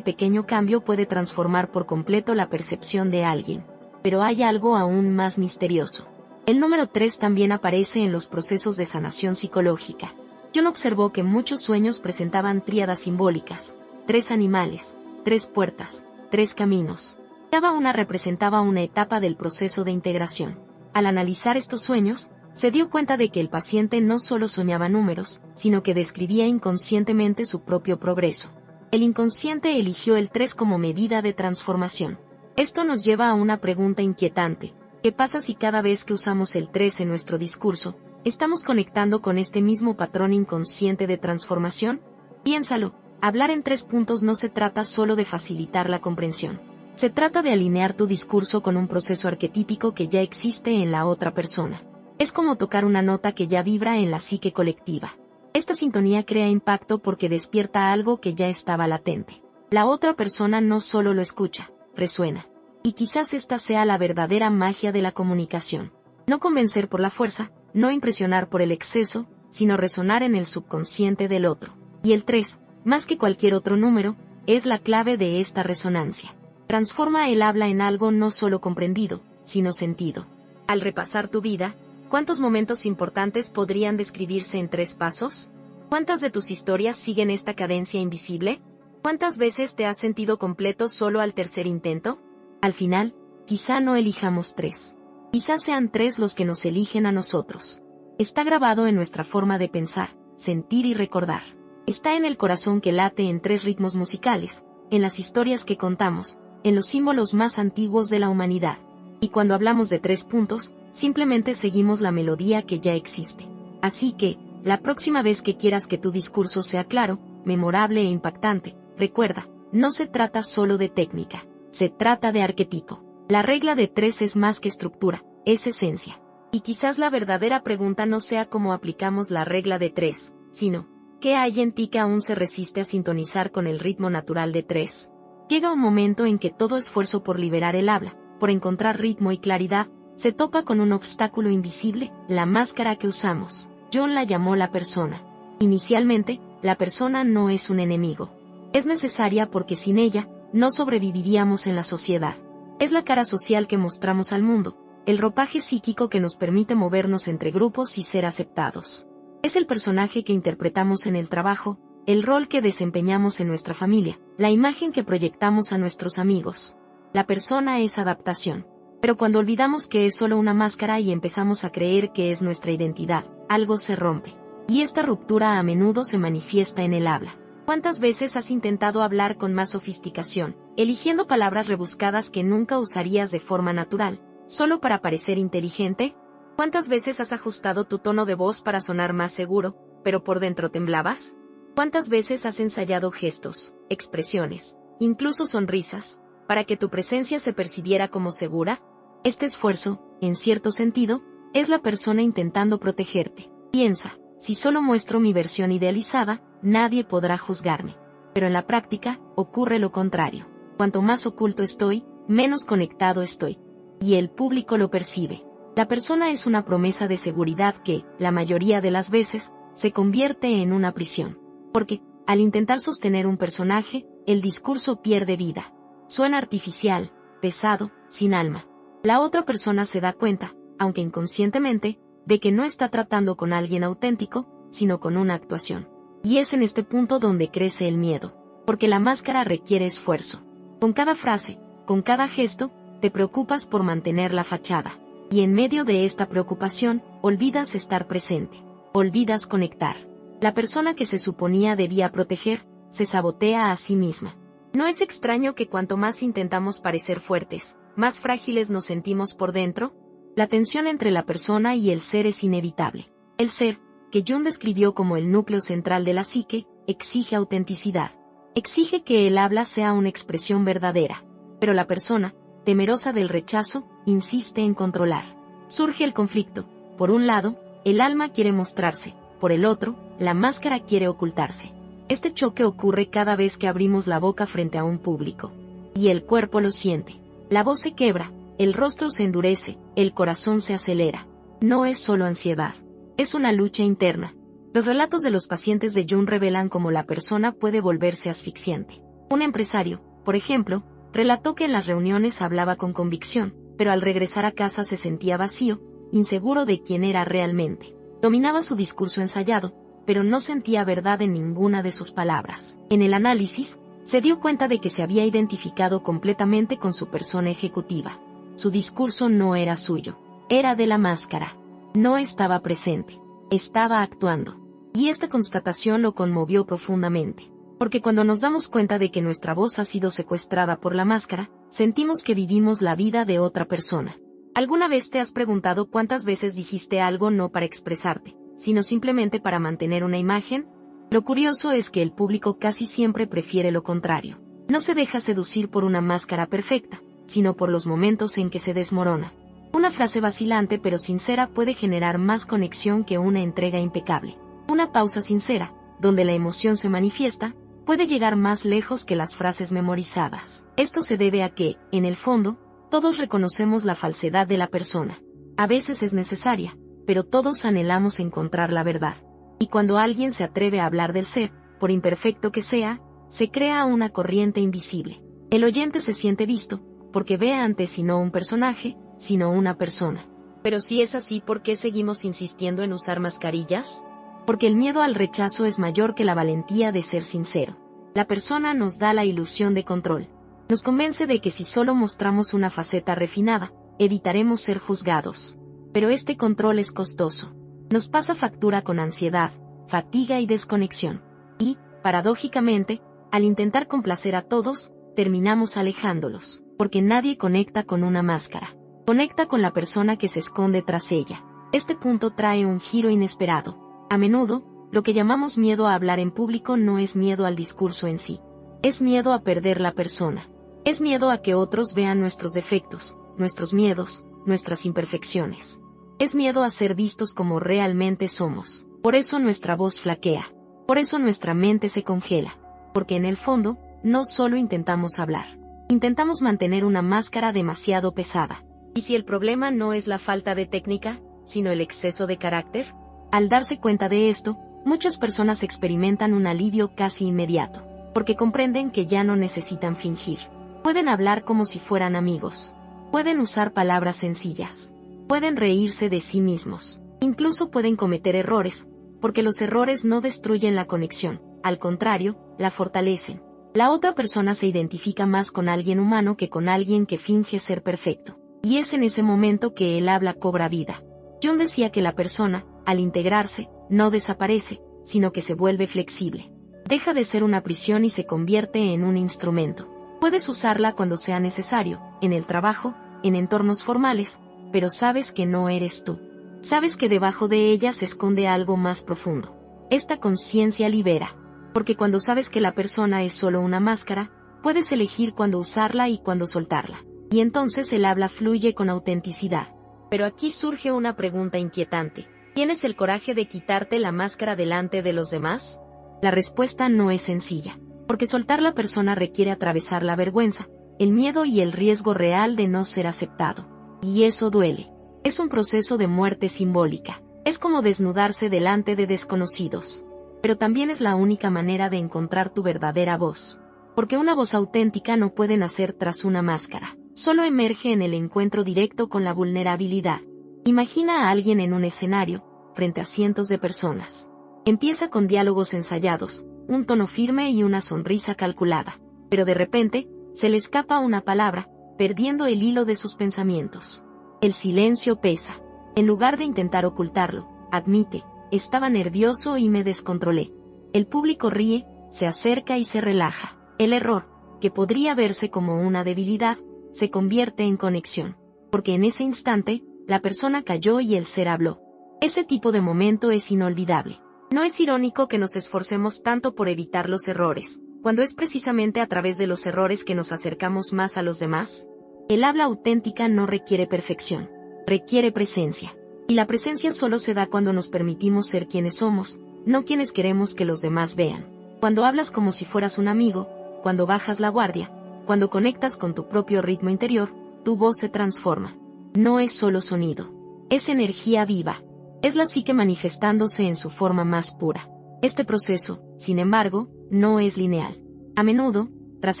pequeño cambio puede transformar por completo la percepción de alguien. Pero hay algo aún más misterioso. El número 3 también aparece en los procesos de sanación psicológica. Jung observó que muchos sueños presentaban tríadas simbólicas, 3 animales, 3 puertas, 3 caminos. Cada una representaba una etapa del proceso de integración. Al analizar estos sueños, se dio cuenta de que el paciente no solo soñaba números, sino que describía inconscientemente su propio progreso. El inconsciente eligió el 3 como medida de transformación. Esto nos lleva a una pregunta inquietante. ¿Qué pasa si cada vez que usamos el 3 en nuestro discurso, estamos conectando con este mismo patrón inconsciente de transformación? Piénsalo, hablar en 3 puntos no se trata solo de facilitar la comprensión. Se trata de alinear tu discurso con un proceso arquetípico que ya existe en la otra persona. Es como tocar una nota que ya vibra en la psique colectiva. Esta sintonía crea impacto porque despierta algo que ya estaba latente. La otra persona no solo lo escucha, resuena. Y quizás esta sea la verdadera magia de la comunicación. No convencer por la fuerza, no impresionar por el exceso, sino resonar en el subconsciente del otro. Y el 3, más que cualquier otro número, es la clave de esta resonancia. Transforma el habla en algo no solo comprendido, sino sentido. Al repasar tu vida, ¿cuántos momentos importantes podrían describirse en 3 pasos? ¿Cuántas de tus historias siguen esta cadencia invisible? ¿Cuántas veces te has sentido completo solo al tercer intento? Al final, quizá no elijamos 3. Quizá sean 3 los que nos eligen a nosotros. Está grabado en nuestra forma de pensar, sentir y recordar. Está en el corazón que late en 3 ritmos musicales, en las historias que contamos, en los símbolos más antiguos de la humanidad. Y cuando hablamos de 3 puntos, simplemente seguimos la melodía que ya existe. Así que, la próxima vez que quieras que tu discurso sea claro, memorable e impactante, recuerda, no se trata solo de técnica, se trata de arquetipo. La regla de 3 es más que estructura, es esencia. Y quizás la verdadera pregunta no sea cómo aplicamos la regla de 3, sino, ¿qué hay en ti que aún se resiste a sintonizar con el ritmo natural de 3? Llega un momento en que todo esfuerzo por liberar el habla, por encontrar ritmo y claridad, se topa con un obstáculo invisible, la máscara que usamos. Jung la llamó la persona. Inicialmente, la persona no es un enemigo. Es necesaria porque sin ella, no sobreviviríamos en la sociedad. Es la cara social que mostramos al mundo, el ropaje psíquico que nos permite movernos entre grupos y ser aceptados. Es el personaje que interpretamos en el trabajo, el rol que desempeñamos en nuestra familia, la imagen que proyectamos a nuestros amigos. La persona es adaptación. Pero cuando olvidamos que es solo una máscara y empezamos a creer que es nuestra identidad, algo se rompe. Y esta ruptura a menudo se manifiesta en el habla. ¿Cuántas veces has intentado hablar con más sofisticación, eligiendo palabras rebuscadas que nunca usarías de forma natural, solo para parecer inteligente? ¿Cuántas veces has ajustado tu tono de voz para sonar más seguro, pero por dentro temblabas? ¿Cuántas veces has ensayado gestos, expresiones, incluso sonrisas, para que tu presencia se percibiera como segura? Este esfuerzo, en cierto sentido, es la persona intentando protegerte. Piensa, si solo muestro mi versión idealizada, nadie podrá juzgarme. Pero en la práctica, ocurre lo contrario. Cuanto más oculto estoy, menos conectado estoy. Y el público lo percibe. La persona es una promesa de seguridad que, la mayoría de las veces, se convierte en una prisión. Porque, al intentar sostener un personaje, el discurso pierde vida. Suena artificial, pesado, sin alma. La otra persona se da cuenta, aunque inconscientemente, de que no está tratando con alguien auténtico, sino con una actuación. Y es en este punto donde crece el miedo. Porque la máscara requiere esfuerzo. Con cada frase, con cada gesto, te preocupas por mantener la fachada. Y en medio de esta preocupación, olvidas estar presente. Olvidas conectar. La persona que se suponía debía proteger, se sabotea a sí misma. ¿No es extraño que cuanto más intentamos parecer fuertes, más frágiles nos sentimos por dentro? La tensión entre la persona y el ser es inevitable. El ser, que Jung describió como el núcleo central de la psique, exige autenticidad. Exige que el habla sea una expresión verdadera. Pero la persona, temerosa del rechazo, insiste en controlar. Surge el conflicto. Por un lado, el alma quiere mostrarse. Por el otro, la máscara quiere ocultarse. Este choque ocurre cada vez que abrimos la boca frente a un público. Y el cuerpo lo siente. La voz se quebra, el rostro se endurece, el corazón se acelera. No es solo ansiedad. Es una lucha interna. Los relatos de los pacientes de Jung revelan cómo la persona puede volverse asfixiante. Un empresario, por ejemplo, relató que en las reuniones hablaba con convicción, pero al regresar a casa se sentía vacío, inseguro de quién era realmente. Dominaba su discurso ensayado, pero no sentía verdad en ninguna de sus palabras. En el análisis, se dio cuenta de que se había identificado completamente con su persona ejecutiva. Su discurso no era suyo, era de la máscara. No estaba presente, estaba actuando. Y esta constatación lo conmovió profundamente. Porque cuando nos damos cuenta de que nuestra voz ha sido secuestrada por la máscara, sentimos que vivimos la vida de otra persona. ¿Alguna vez te has preguntado cuántas veces dijiste algo no para expresarte, sino simplemente para mantener una imagen? Lo curioso es que el público casi siempre prefiere lo contrario. No se deja seducir por una máscara perfecta, sino por los momentos en que se desmorona. Una frase vacilante pero sincera puede generar más conexión que una entrega impecable. Una pausa sincera, donde la emoción se manifiesta, puede llegar más lejos que las frases memorizadas. Esto se debe a que, en el fondo, todos reconocemos la falsedad de la persona. A veces es necesaria, pero todos anhelamos encontrar la verdad. Y cuando alguien se atreve a hablar del ser, por imperfecto que sea, se crea una corriente invisible. El oyente se siente visto, porque ve ante sí no un personaje, sino una persona. Pero si es así, ¿por qué seguimos insistiendo en usar mascarillas? Porque el miedo al rechazo es mayor que la valentía de ser sincero. La persona nos da la ilusión de control. Nos convence de que si solo mostramos una faceta refinada, evitaremos ser juzgados. Pero este control es costoso. Nos pasa factura con ansiedad, fatiga y desconexión. Y, paradójicamente, al intentar complacer a todos, terminamos alejándolos. Porque nadie conecta con una máscara. Conecta con la persona que se esconde tras ella. Este punto trae un giro inesperado. A menudo, lo que llamamos miedo a hablar en público no es miedo al discurso en sí. Es miedo a perder la persona. Es miedo a que otros vean nuestros defectos, nuestros miedos, nuestras imperfecciones. Es miedo a ser vistos como realmente somos. Por eso nuestra voz flaquea. Por eso nuestra mente se congela. Porque en el fondo, no solo intentamos hablar. Intentamos mantener una máscara demasiado pesada. ¿Y si el problema no es la falta de técnica, sino el exceso de carácter? Al darse cuenta de esto, muchas personas experimentan un alivio casi inmediato, porque comprenden que ya no necesitan fingir. Pueden hablar como si fueran amigos. Pueden usar palabras sencillas. Pueden reírse de sí mismos. Incluso pueden cometer errores, porque los errores no destruyen la conexión, al contrario, la fortalecen. La otra persona se identifica más con alguien humano que con alguien que finge ser perfecto. Y es en ese momento que el habla cobra vida. Jung decía que la persona, al integrarse, no desaparece, sino que se vuelve flexible. Deja de ser una prisión y se convierte en un instrumento. Puedes usarla cuando sea necesario, en el trabajo, en entornos formales, pero sabes que no eres tú. Sabes que debajo de ella se esconde algo más profundo. Esta conciencia libera, porque cuando sabes que la persona es solo una máscara, puedes elegir cuándo usarla y cuándo soltarla. Y entonces el habla fluye con autenticidad. Pero aquí surge una pregunta inquietante. ¿Tienes el coraje de quitarte la máscara delante de los demás? La respuesta no es sencilla, porque soltar la persona requiere atravesar la vergüenza, el miedo y el riesgo real de no ser aceptado. Y eso duele. Es un proceso de muerte simbólica. Es como desnudarse delante de desconocidos. Pero también es la única manera de encontrar tu verdadera voz. Porque una voz auténtica no puede nacer tras una máscara. Solo emerge en el encuentro directo con la vulnerabilidad. Imagina a alguien en un escenario, frente a cientos de personas. Empieza con diálogos ensayados, un tono firme y una sonrisa calculada. Pero de repente, se le escapa una palabra, perdiendo el hilo de sus pensamientos. El silencio pesa. En lugar de intentar ocultarlo, admite, estaba nervioso y me descontrolé. El público ríe, se acerca y se relaja. El error, que podría verse como una debilidad, se convierte en conexión. Porque en ese instante, la persona cayó y el ser habló. Ese tipo de momento es inolvidable. ¿No es irónico que nos esforcemos tanto por evitar los errores, cuando es precisamente a través de los errores que nos acercamos más a los demás? El habla auténtica no requiere perfección, requiere presencia. Y la presencia solo se da cuando nos permitimos ser quienes somos, no quienes queremos que los demás vean. Cuando hablas como si fueras un amigo, cuando bajas la guardia, cuando conectas con tu propio ritmo interior, tu voz se transforma. No es solo sonido, es energía viva. Es la psique manifestándose en su forma más pura. Este proceso, sin embargo, no es lineal. A menudo, tras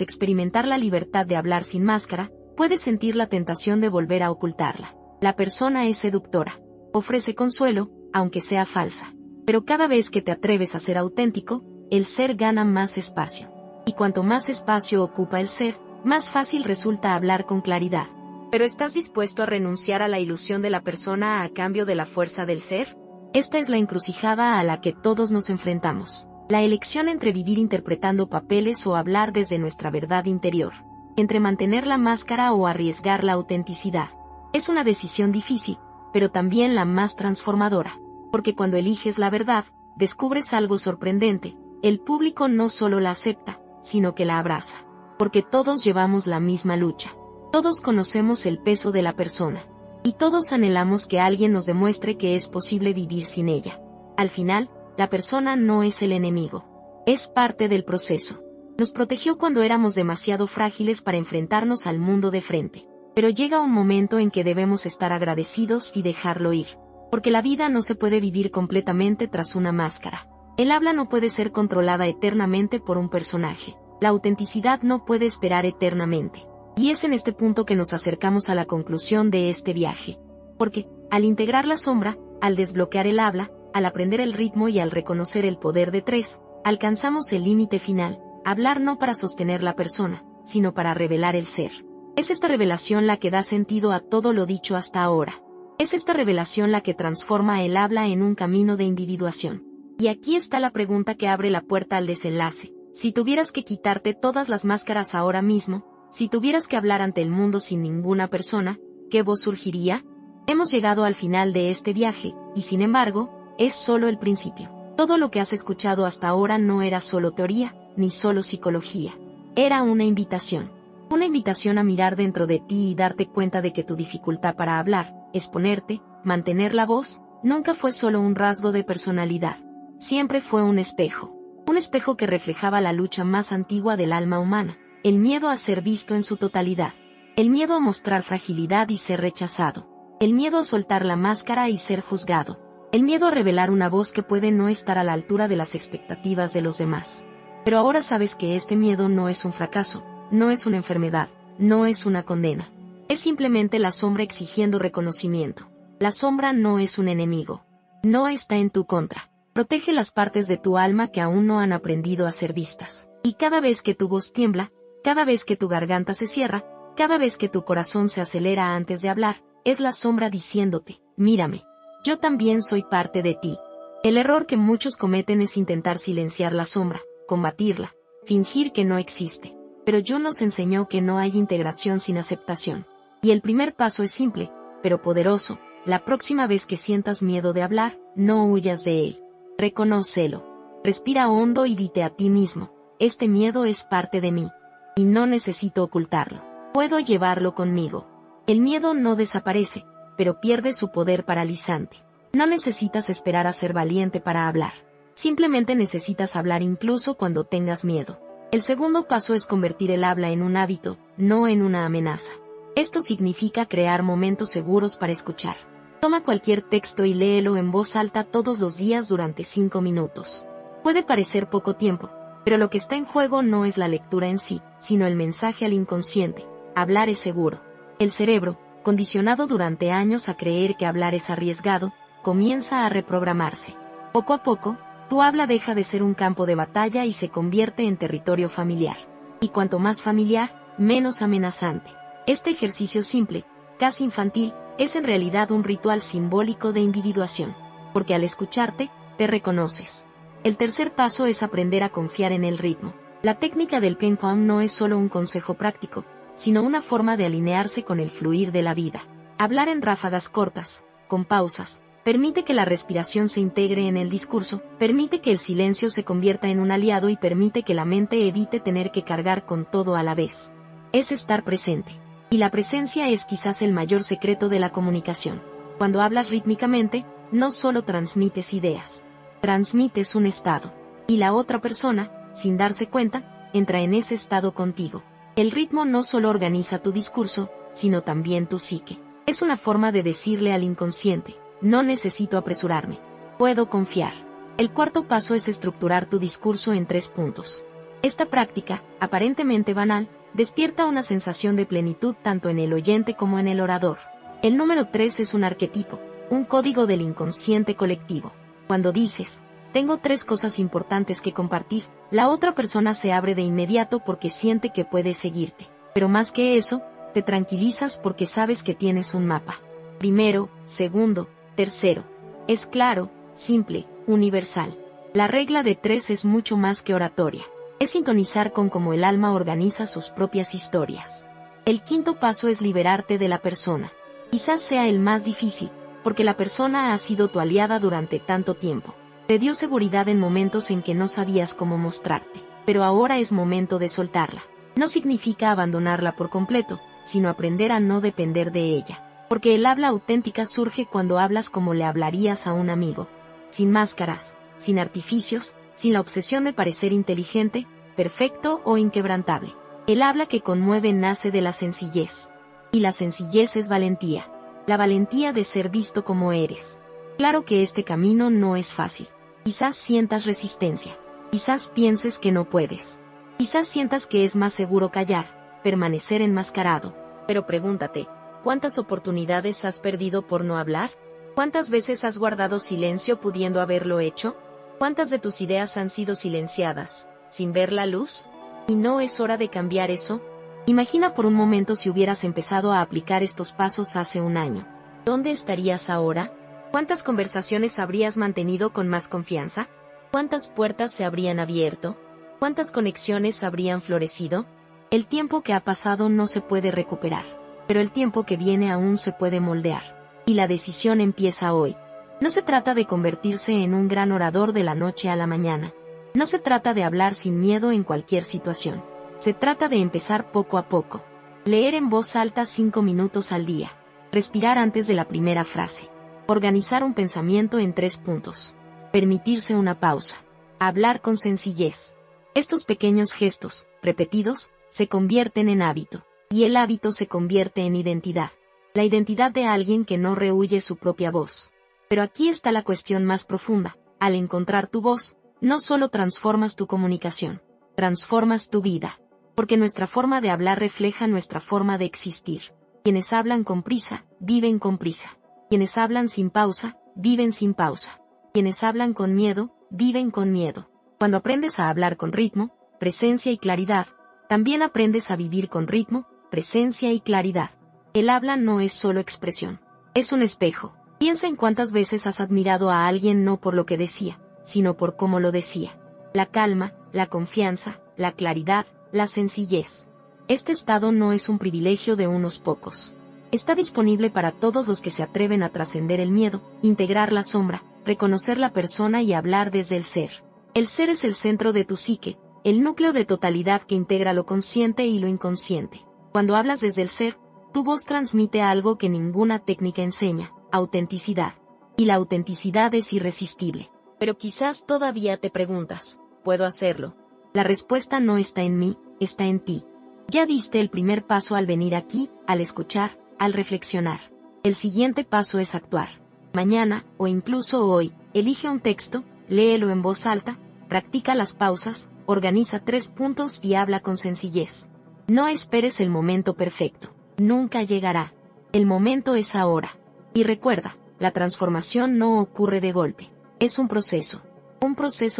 experimentar la libertad de hablar sin máscara, puedes sentir la tentación de volver a ocultarla. La persona es seductora. Ofrece consuelo, aunque sea falsa. Pero cada vez que te atreves a ser auténtico, el ser gana más espacio. Y cuanto más espacio ocupa el ser, más fácil resulta hablar con claridad. ¿Pero estás dispuesto a renunciar a la ilusión de la persona a cambio de la fuerza del ser? Esta es la encrucijada a la que todos nos enfrentamos. La elección entre vivir interpretando papeles o hablar desde nuestra verdad interior. Entre mantener la máscara o arriesgar la autenticidad. Es una decisión difícil, pero también la más transformadora. Porque cuando eliges la verdad, descubres algo sorprendente. El público no solo la acepta, sino que la abraza. Porque todos llevamos la misma lucha. Todos conocemos el peso de la persona. Y todos anhelamos que alguien nos demuestre que es posible vivir sin ella. Al final, la persona no es el enemigo. Es parte del proceso. Nos protegió cuando éramos demasiado frágiles para enfrentarnos al mundo de frente. Pero llega un momento en que debemos estar agradecidos y dejarlo ir. Porque la vida no se puede vivir completamente tras una máscara. El habla no puede ser controlada eternamente por un personaje. La autenticidad no puede esperar eternamente. Y es en este punto que nos acercamos a la conclusión de este viaje. Porque, al integrar la sombra, al desbloquear el habla, al aprender el ritmo y al reconocer el poder de tres, alcanzamos el límite final, hablar no para sostener la persona, sino para revelar el ser. Es esta revelación la que da sentido a todo lo dicho hasta ahora. Es esta revelación la que transforma el habla en un camino de individuación. Y aquí está la pregunta que abre la puerta al desenlace. Si tuvieras que quitarte todas las máscaras ahora mismo, si tuvieras que hablar ante el mundo sin ninguna persona, ¿qué voz surgiría? Hemos llegado al final de este viaje, y sin embargo, es solo el principio. Todo lo que has escuchado hasta ahora no era solo teoría, ni solo psicología. Era una invitación. Una invitación a mirar dentro de ti y darte cuenta de que tu dificultad para hablar, exponerte, mantener la voz, nunca fue solo un rasgo de personalidad. Siempre fue un espejo. Un espejo que reflejaba la lucha más antigua del alma humana. El miedo a ser visto en su totalidad. El miedo a mostrar fragilidad y ser rechazado. El miedo a soltar la máscara y ser juzgado. El miedo a revelar una voz que puede no estar a la altura de las expectativas de los demás. Pero ahora sabes que este miedo no es un fracaso, no es una enfermedad, no es una condena. Es simplemente la sombra exigiendo reconocimiento. La sombra no es un enemigo. No está en tu contra. Protege las partes de tu alma que aún no han aprendido a ser vistas. Y cada vez que tu voz tiembla, cada vez que tu garganta se cierra, cada vez que tu corazón se acelera antes de hablar, es la sombra diciéndote, mírame. Yo también soy parte de ti. El error que muchos cometen es intentar silenciar la sombra, combatirla, fingir que no existe. Pero Jung nos enseñó que no hay integración sin aceptación. Y el primer paso es simple, pero poderoso. La próxima vez que sientas miedo de hablar, no huyas de él. Reconócelo. Respira hondo y dite a ti mismo, este miedo es parte de mí. Y no necesito ocultarlo. Puedo llevarlo conmigo. El miedo no desaparece, pero pierde su poder paralizante. No necesitas esperar a ser valiente para hablar. Simplemente necesitas hablar incluso cuando tengas miedo. El segundo paso es convertir el habla en un hábito, no en una amenaza. Esto significa crear momentos seguros para escuchar. Toma cualquier texto y léelo en voz alta todos los días durante 5 minutos. Puede parecer poco tiempo, pero lo que está en juego no es la lectura en sí, sino el mensaje al inconsciente. Hablar es seguro. El cerebro, condicionado durante años a creer que hablar es arriesgado, comienza a reprogramarse. Poco a poco, tu habla deja de ser un campo de batalla y se convierte en territorio familiar. Y cuanto más familiar, menos amenazante. Este ejercicio simple, casi infantil, es en realidad un ritual simbólico de individuación. Porque al escucharte, te reconoces. El tercer paso es aprender a confiar en el ritmo. La técnica del Qigong no es solo un consejo práctico, sino una forma de alinearse con el fluir de la vida. Hablar en ráfagas cortas, con pausas, permite que la respiración se integre en el discurso, permite que el silencio se convierta en un aliado y permite que la mente evite tener que cargar con todo a la vez. Es estar presente. Y la presencia es quizás el mayor secreto de la comunicación. Cuando hablas rítmicamente, no solo transmites ideas. Transmites un estado. Y la otra persona, sin darse cuenta, entra en ese estado contigo. El ritmo no solo organiza tu discurso, sino también tu psique. Es una forma de decirle al inconsciente, No necesito apresurarme. Puedo confiar. El cuarto paso es estructurar tu discurso en 3 puntos. Esta práctica, aparentemente banal, despierta una sensación de plenitud tanto en el oyente como en el orador. El número 3 es un arquetipo, un código del inconsciente colectivo. Cuando dices, tengo 3 cosas importantes que compartir, la otra persona se abre de inmediato porque siente que puede seguirte. Pero más que eso, te tranquilizas porque sabes que tienes un mapa. Primero, segundo, tercero. Es claro, simple, universal. La regla de 3 es mucho más que oratoria. Es sintonizar con cómo el alma organiza sus propias historias. El quinto paso es liberarte de la persona. Quizás sea el más difícil, porque la persona ha sido tu aliada durante tanto tiempo. Te dio seguridad en momentos en que no sabías cómo mostrarte, pero ahora es momento de soltarla. No significa abandonarla por completo, sino aprender a no depender de ella. Porque el habla auténtica surge cuando hablas como le hablarías a un amigo. Sin máscaras, sin artificios, sin la obsesión de parecer inteligente, perfecto o inquebrantable. El habla que conmueve nace de la sencillez. Y la sencillez es valentía. La valentía de ser visto como eres. Claro que este camino no es fácil. Quizás sientas resistencia. Quizás pienses que no puedes. Quizás sientas que es más seguro callar, permanecer enmascarado. Pero pregúntate, ¿cuántas oportunidades has perdido por no hablar? ¿Cuántas veces has guardado silencio pudiendo haberlo hecho? ¿Cuántas de tus ideas han sido silenciadas, sin ver la luz? ¿Y no es hora de cambiar eso? Imagina por un momento si hubieras empezado a aplicar estos pasos hace un año. ¿Dónde estarías ahora? ¿Cuántas conversaciones habrías mantenido con más confianza? ¿Cuántas puertas se habrían abierto? ¿Cuántas conexiones habrían florecido? El tiempo que ha pasado no se puede recuperar, pero el tiempo que viene aún se puede moldear. Y la decisión empieza hoy. No se trata de convertirse en un gran orador de la noche a la mañana. No se trata de hablar sin miedo en cualquier situación. Se trata de empezar poco a poco. Leer en voz alta 5 minutos al día. Respirar antes de la primera frase. Organizar un pensamiento en 3 puntos. Permitirse una pausa. Hablar con sencillez. Estos pequeños gestos, repetidos, se convierten en hábito. Y el hábito se convierte en identidad. La identidad de alguien que no rehúye su propia voz. Pero aquí está la cuestión más profunda. Al encontrar tu voz, no solo transformas tu comunicación, transformas tu vida. Porque nuestra forma de hablar refleja nuestra forma de existir. Quienes hablan con prisa, viven con prisa. Quienes hablan sin pausa, viven sin pausa. Quienes hablan con miedo, viven con miedo. Cuando aprendes a hablar con ritmo, presencia y claridad, también aprendes a vivir con ritmo, presencia y claridad. El habla no es solo expresión, es un espejo. Piensa en cuántas veces has admirado a alguien no por lo que decía, sino por cómo lo decía. La calma, la confianza, la claridad, la sencillez. Este estado no es un privilegio de unos pocos. Está disponible para todos los que se atreven a trascender el miedo, integrar la sombra, reconocer la persona y hablar desde el ser. El ser es el centro de tu psique, el núcleo de totalidad que integra lo consciente y lo inconsciente. Cuando hablas desde el ser, tu voz transmite algo que ninguna técnica enseña: autenticidad. Y la autenticidad es irresistible. Pero quizás todavía te preguntas, ¿puedo hacerlo? La respuesta no está en mí, está en ti. Ya diste el primer paso al venir aquí, al escuchar, al reflexionar. El siguiente paso es actuar. Mañana, o incluso hoy, elige un texto, léelo en voz alta, practica las pausas, organiza 3 puntos y habla con sencillez. No esperes el momento perfecto. Nunca llegará. El momento es ahora. Y recuerda, la transformación no ocurre de golpe. Es un proceso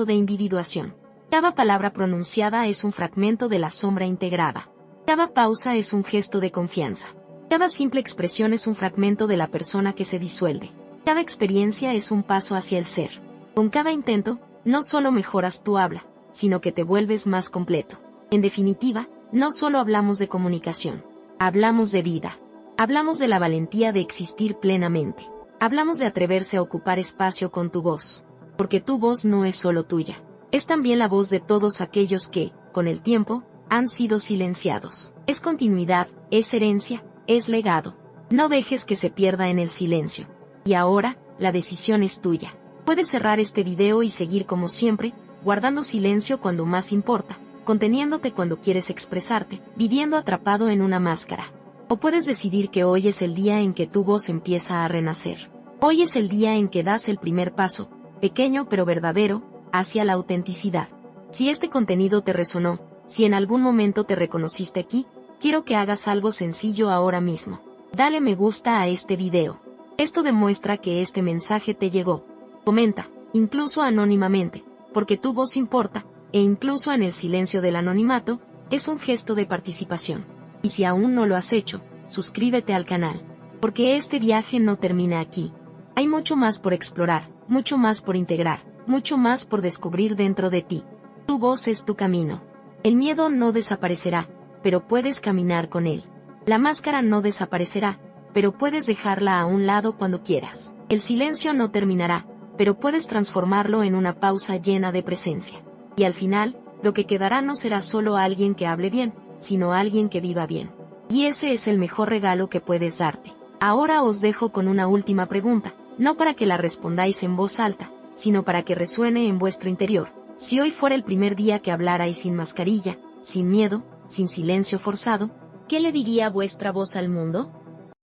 de individuación. Cada palabra pronunciada es un fragmento de la sombra integrada. Cada pausa es un gesto de confianza. Cada simple expresión es un fragmento de la persona que se disuelve. Cada experiencia es un paso hacia el ser. Con cada intento, no solo mejoras tu habla, sino que te vuelves más completo. En definitiva, no solo hablamos de comunicación. Hablamos de vida. Hablamos de la valentía de existir plenamente. Hablamos de atreverse a ocupar espacio con tu voz. Porque tu voz no es solo tuya. Es también la voz de todos aquellos que, con el tiempo, han sido silenciados. Es continuidad, es herencia, es legado. No dejes que se pierda en el silencio. Y ahora, la decisión es tuya. Puedes cerrar este video y seguir como siempre, guardando silencio cuando más importa, conteniéndote cuando quieres expresarte, viviendo atrapado en una máscara. O puedes decidir que hoy es el día en que tu voz empieza a renacer. Hoy es el día en que das el primer paso, pequeño pero verdadero, hacia la autenticidad. Si este contenido te resonó, si en algún momento te reconociste aquí, quiero que hagas algo sencillo ahora mismo. Dale me gusta a este video. Esto demuestra que este mensaje te llegó. Comenta, incluso anónimamente, porque tu voz importa, e incluso en el silencio del anonimato, es un gesto de participación. Y si aún no lo has hecho, suscríbete al canal, porque este viaje no termina aquí. Hay mucho más por explorar, mucho más por integrar, mucho más por descubrir dentro de ti. Tu voz es tu camino. El miedo no desaparecerá, pero puedes caminar con él. La máscara no desaparecerá, pero puedes dejarla a un lado cuando quieras. El silencio no terminará, pero puedes transformarlo en una pausa llena de presencia. Y al final, lo que quedará no será solo alguien que hable bien, sino alguien que viva bien. Y ese es el mejor regalo que puedes darte. Ahora os dejo con una última pregunta, no para que la respondáis en voz alta, sino para que resuene en vuestro interior. Si hoy fuera el primer día que hablarais sin mascarilla, sin miedo, sin silencio forzado, ¿qué le diría vuestra voz al mundo?